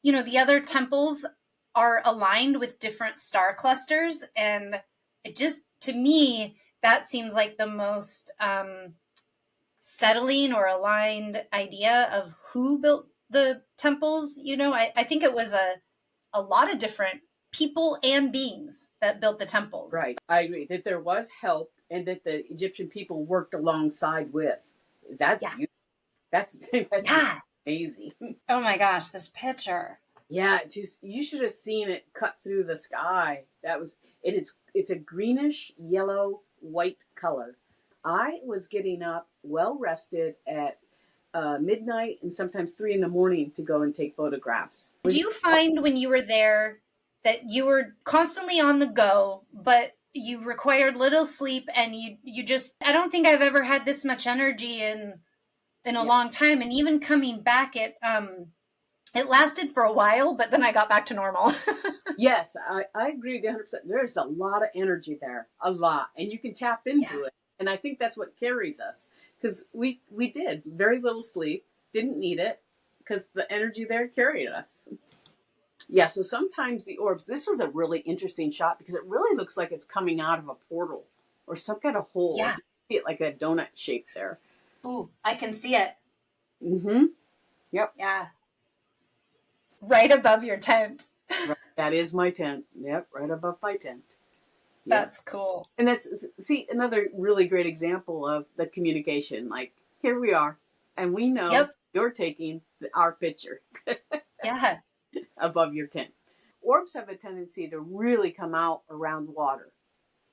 the other temples are aligned with different star clusters, and it just, to me, that seems like the most settling or aligned idea of who built the temples. I think it was a lot of different people and beings that built the temples. Right. I agree that there was help and that the Egyptian people worked alongside with. That's Yeah. beautiful. That's Yeah. amazing. Oh my gosh, this picture. Yeah, you should have seen it cut through the sky. It's a greenish yellow white color. I was getting up well rested at midnight and sometimes 3 in the morning to go and take photographs. Did you find when you were there that you were constantly on the go, but you required little sleep, and you just, I don't think I've ever had this much energy in a long time. And even coming back, it lasted for a while, but then I got back to normal. Yes, I agree with you 100%. There's a lot of energy there, a lot, and you can tap into it. And I think that's what carries us, because we did very little sleep, didn't need it, because the energy there carried us. Yeah, so sometimes the orbs, this was a really interesting shot because it really looks like it's coming out of a portal or some kind of hole. Yeah. You see it like a donut shape there. Ooh, I can see it. Mm-hmm. Yep. Yeah. Right above your tent. Right. That is my tent. Yep, right above my tent. Yep. That's cool. And see, another really great example of the communication. Like, here we are, and we know you're taking our picture. Yeah. Above your tent. Orbs have a tendency to really come out around water,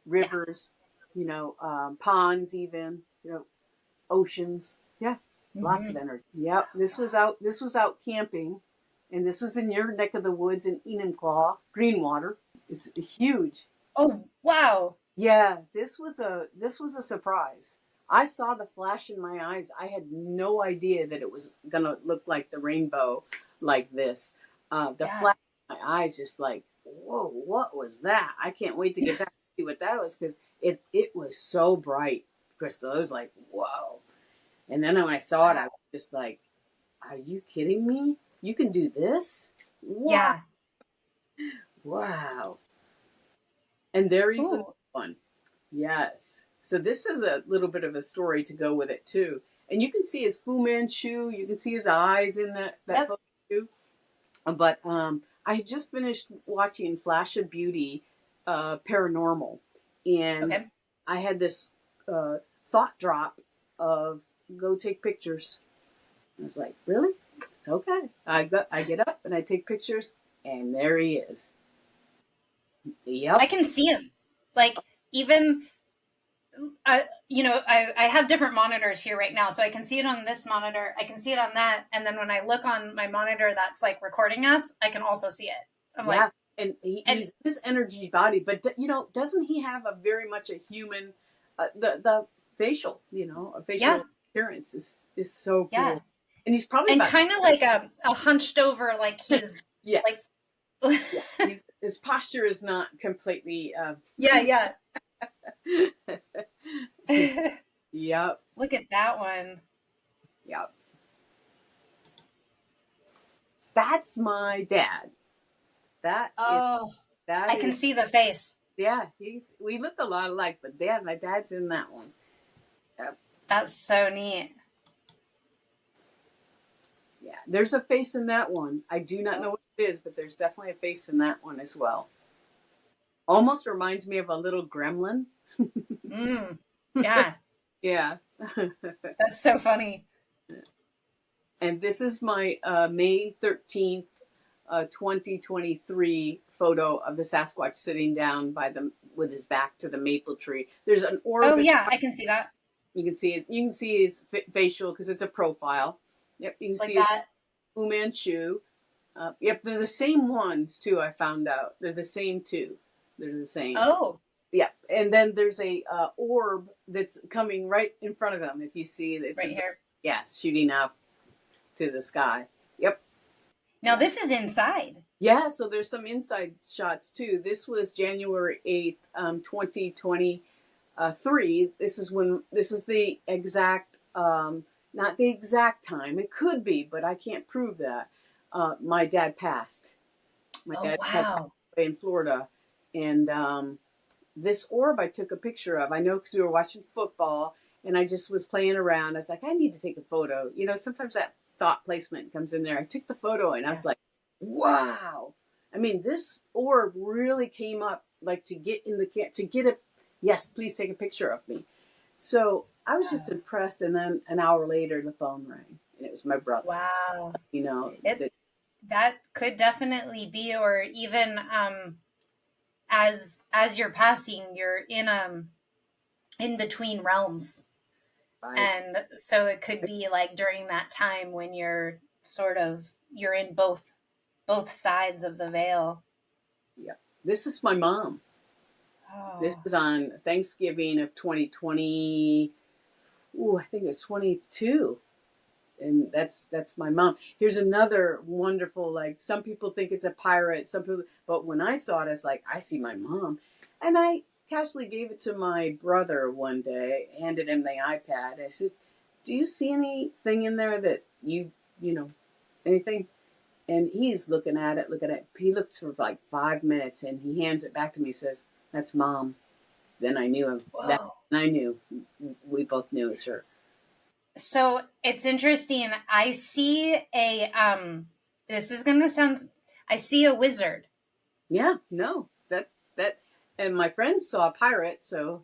rivers, ponds, even, oceans. Yeah, lots of energy. Yep, this was out camping, and this was in your neck of the woods in Enumclaw, Greenwater. It's huge. Oh wow. Yeah, this was a surprise. I saw the flash in my eyes. I had no idea that it was gonna look like the rainbow like this. Flash in my eyes, just like, whoa, what was that? I can't wait to get back to see what that was, because it was so bright, Krystal. It was like, whoa. And then when I saw it, I was just like, are you kidding me? You can do this? Wow. Yeah. Wow. And there is a one. Yes. So this is a little bit of a story to go with it too. And you can see his Fu Manchu. You can see his eyes in that photo too. But I just finished watching Flash of Beauty, Paranormal, and I had this thought drop of go take pictures. I was like, really? Okay. I get up and I take pictures, and there he is. Yep. I can see him. Like, even I have different monitors here right now, so I can see it on this monitor, I can see it on that, and then when I look on my monitor that's like recording us, I can also see it. I'm like, and he's his energy body, but doesn't he have a very much a human, the facial, a facial appearance is so cool, and he's probably kind of like a hunched over, like he's yes, his posture is not completely yeah. Yep. Look at that one. Yep. That's my dad. I can see the face. Yeah, we look a lot alike, but my dad's in that one. Yep. That's so neat. Yeah, there's a face in that one. I do not know what it is, but there's definitely a face in that one as well. Almost reminds me of a little gremlin. Mm. Yeah, Yeah. that's so funny. And this is my May 13th, 2023 photo of the Sasquatch sitting down by the with his back to the maple tree. There's an Oh orb. yeah, I can see that. You can see his facial because it's a profile. Yep, you can Like see his that. Fu Manchu. Yep, they're the same ones too. I found out they're the same two. They're the same. Oh, Yeah, and then there's a orb that's coming right in front of them. If you see, right here. yeah, shooting up to the sky. Yep. Now this is inside. Yeah, so there's some inside shots too. This was January 8th, 2023. This is the exact, not the exact time. It could be, but I can't prove that. My dad passed. My Oh dad had passed wow. away in Florida. And this orb I took a picture of. I know because we were watching football and I just was playing around. I was like, I need to take a photo. You know, sometimes that thought placement comes in there. I took the photo and I was like, wow. I mean, this orb really came up like to get in the to get a yes, please take a picture of me. So I was just impressed. And then an hour later, the phone rang and it was my brother. Wow. You know, That could definitely be, or even as you're passing, you're in between realms. And so it could be like during that time when you're you're in both sides of the veil. yeah. This is my mom. Oh. This is on Thanksgiving of 2020. Ooh, I think it's 22. And that's my mom. Here's another wonderful, like, some people think it's a pirate, some people, but when I saw it, I was like, I see my mom. And I casually gave it to my brother one day, handed him the iPad. I said, do you see anything in there that you know, anything? And he's looking at it. He looked for like 5 minutes and he hands it back to me and says, that's mom. Then I knew him. That, and I knew. We both knew it was her. So it's interesting. I see this is going to sound, I see a wizard. Yeah, no, that, and my friends saw a pirate, so.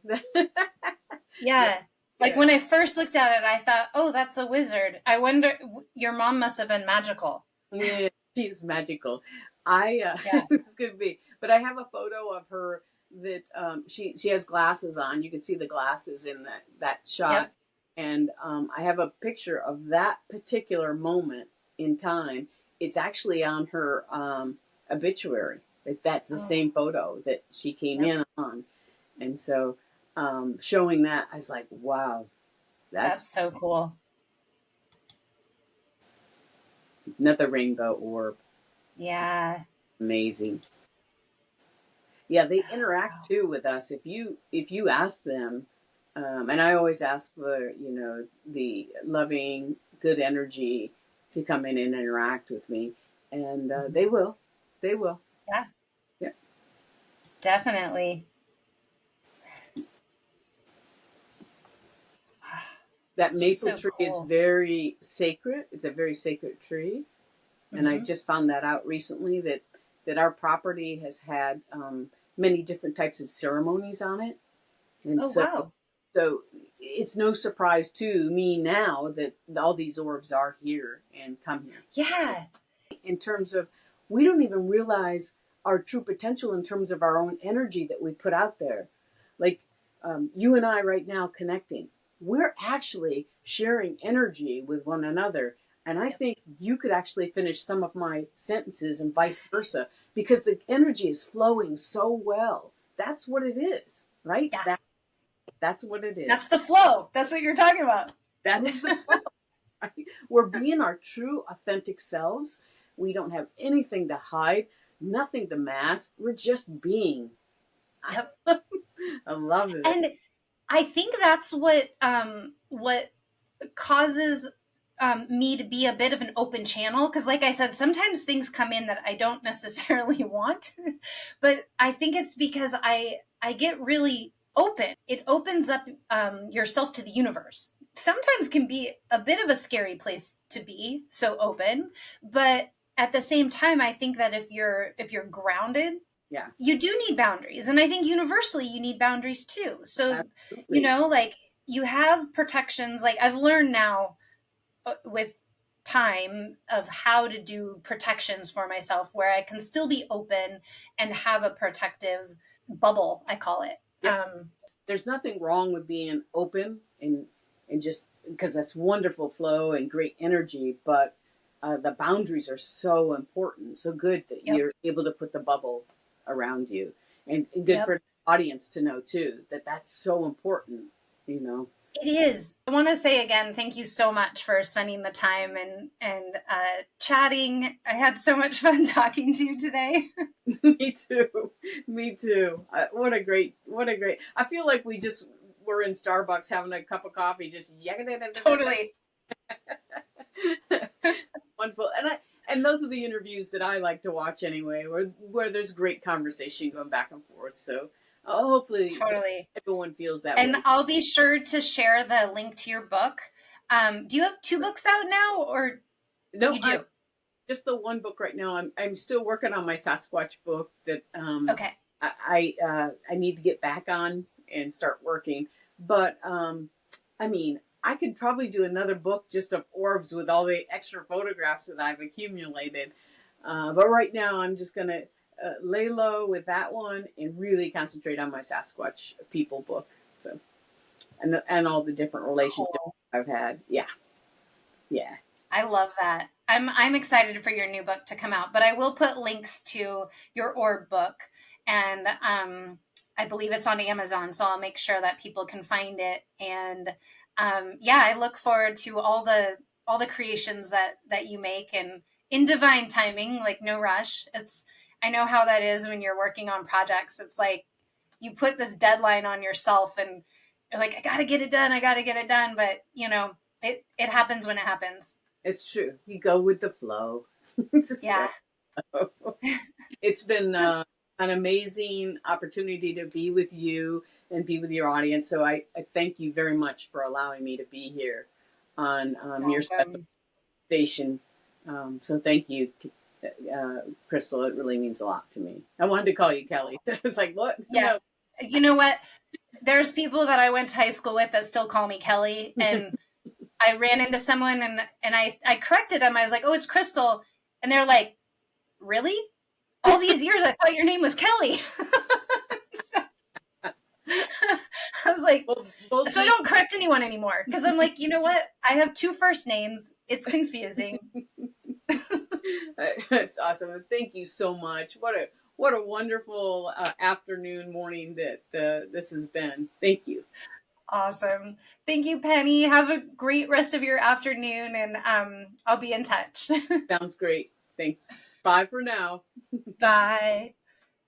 Yeah. Like when I first looked at it, I thought, oh, that's a wizard. I wonder, your mom must have been magical. Yeah, she's magical. This could be, but I have a photo of her that she has glasses on. You can see the glasses in that shot. Yep. And I have a picture of that particular moment in time. It's actually on her obituary. That's the same photo that she came in on. And so showing that, I was like, wow. That's so cool. Another rainbow orb. Yeah. Amazing. Yeah, they interact too with us. If you ask them, and I always ask for, the loving, good energy to come in and interact with me. And they will. They will. Yeah. Yeah. Definitely. That maple tree is very sacred. It's a very sacred tree. And I just found that out recently that our property has had many different types of ceremonies on it. And wow. So it's no surprise to me now that all these orbs are here and come here. Yeah. In terms of, we don't even realize our true potential in terms of our own energy that we put out there. Like you and I right now connecting, we're actually sharing energy with one another. And I think you could actually finish some of my sentences and vice versa because the energy is flowing so well. That's what it is, right? Yeah. That's what it is. That's the flow. That's what you're talking about. That is the flow. Right? We're being our true, authentic selves. We don't have anything to hide, nothing to mask. We're just being. Yep. I love it. And I think that's what causes me to be a bit of an open channel. Because like I said, sometimes things come in that I don't necessarily want. But I think it's because I get really open. It opens up yourself to the universe. Sometimes can be a bit of a scary place to be so open, but at the same time, I think that if you're grounded, Yeah, you do need boundaries. And I think universally you need boundaries too. So, absolutely. like you have protections. Like I've learned now with time of how to do protections for myself where I can still be open and have a protective bubble, I call it. Yeah. There's nothing wrong with being open and just because that's wonderful flow and great energy, but the boundaries are so important. So good that Yep. you're able to put the bubble around you, and good Yep. for the audience to know too that that's so important. You know. It is. I want to say again, thank you so much for spending the time and chatting. I had so much fun talking to you today. Me too. Me too. What a great. I feel like we just were in Starbucks having a cup of coffee, just Totally. wonderful. And those are the interviews that I like to watch anyway, where there's great conversation going back and forth. So hopefully Totally. everyone feels that And way. I'll be sure to share the link to your book. Do you have 2 books out now, or No, you do? just the one book right now. I'm still working on my Sasquatch book that Okay. I need to get back on and start working. But I mean, I could probably do another book just of orbs with all the extra photographs that I've accumulated. But right now, I'm just gonna lay low with that one and really concentrate on my Sasquatch people book. So and all the different relationships Cool. I've had. Yeah, yeah. I love that. I'm excited for your new book to come out, but I will put links to your orb book, and I believe it's on Amazon, so I'll make sure that people can find it. And yeah, I look forward to all the creations that you make, and in divine timing, like no rush. I know how that is when you're working on projects. It's like you put this deadline on yourself, and you're like, I got to get it done. I got to get it done, but it happens when it happens. It's true. You go with the flow. It's just Yeah. it's been an amazing opportunity to be with you and be with your audience. So I thank you very much for allowing me to be here on your special Awesome. station. So thank you, Krystal. It really means a lot to me. I wanted to call you Kelly. I was like, what? Yeah. You know what? There's people that I went to high school with that still call me Kelly. And I ran into someone and I corrected them. I was like, oh, it's Krystal. And they're like, really? All these years I thought your name was Kelly. So, I was like, so I don't correct anyone anymore. Because I'm like, you know what? I have 2 first names. It's confusing. That's awesome. Thank you so much. What a wonderful afternoon, morning that this has been. Thank you. Awesome. Thank you, Penny. Have a great rest of your afternoon, and I'll be in touch. Sounds great. Thanks. Bye for now. Bye.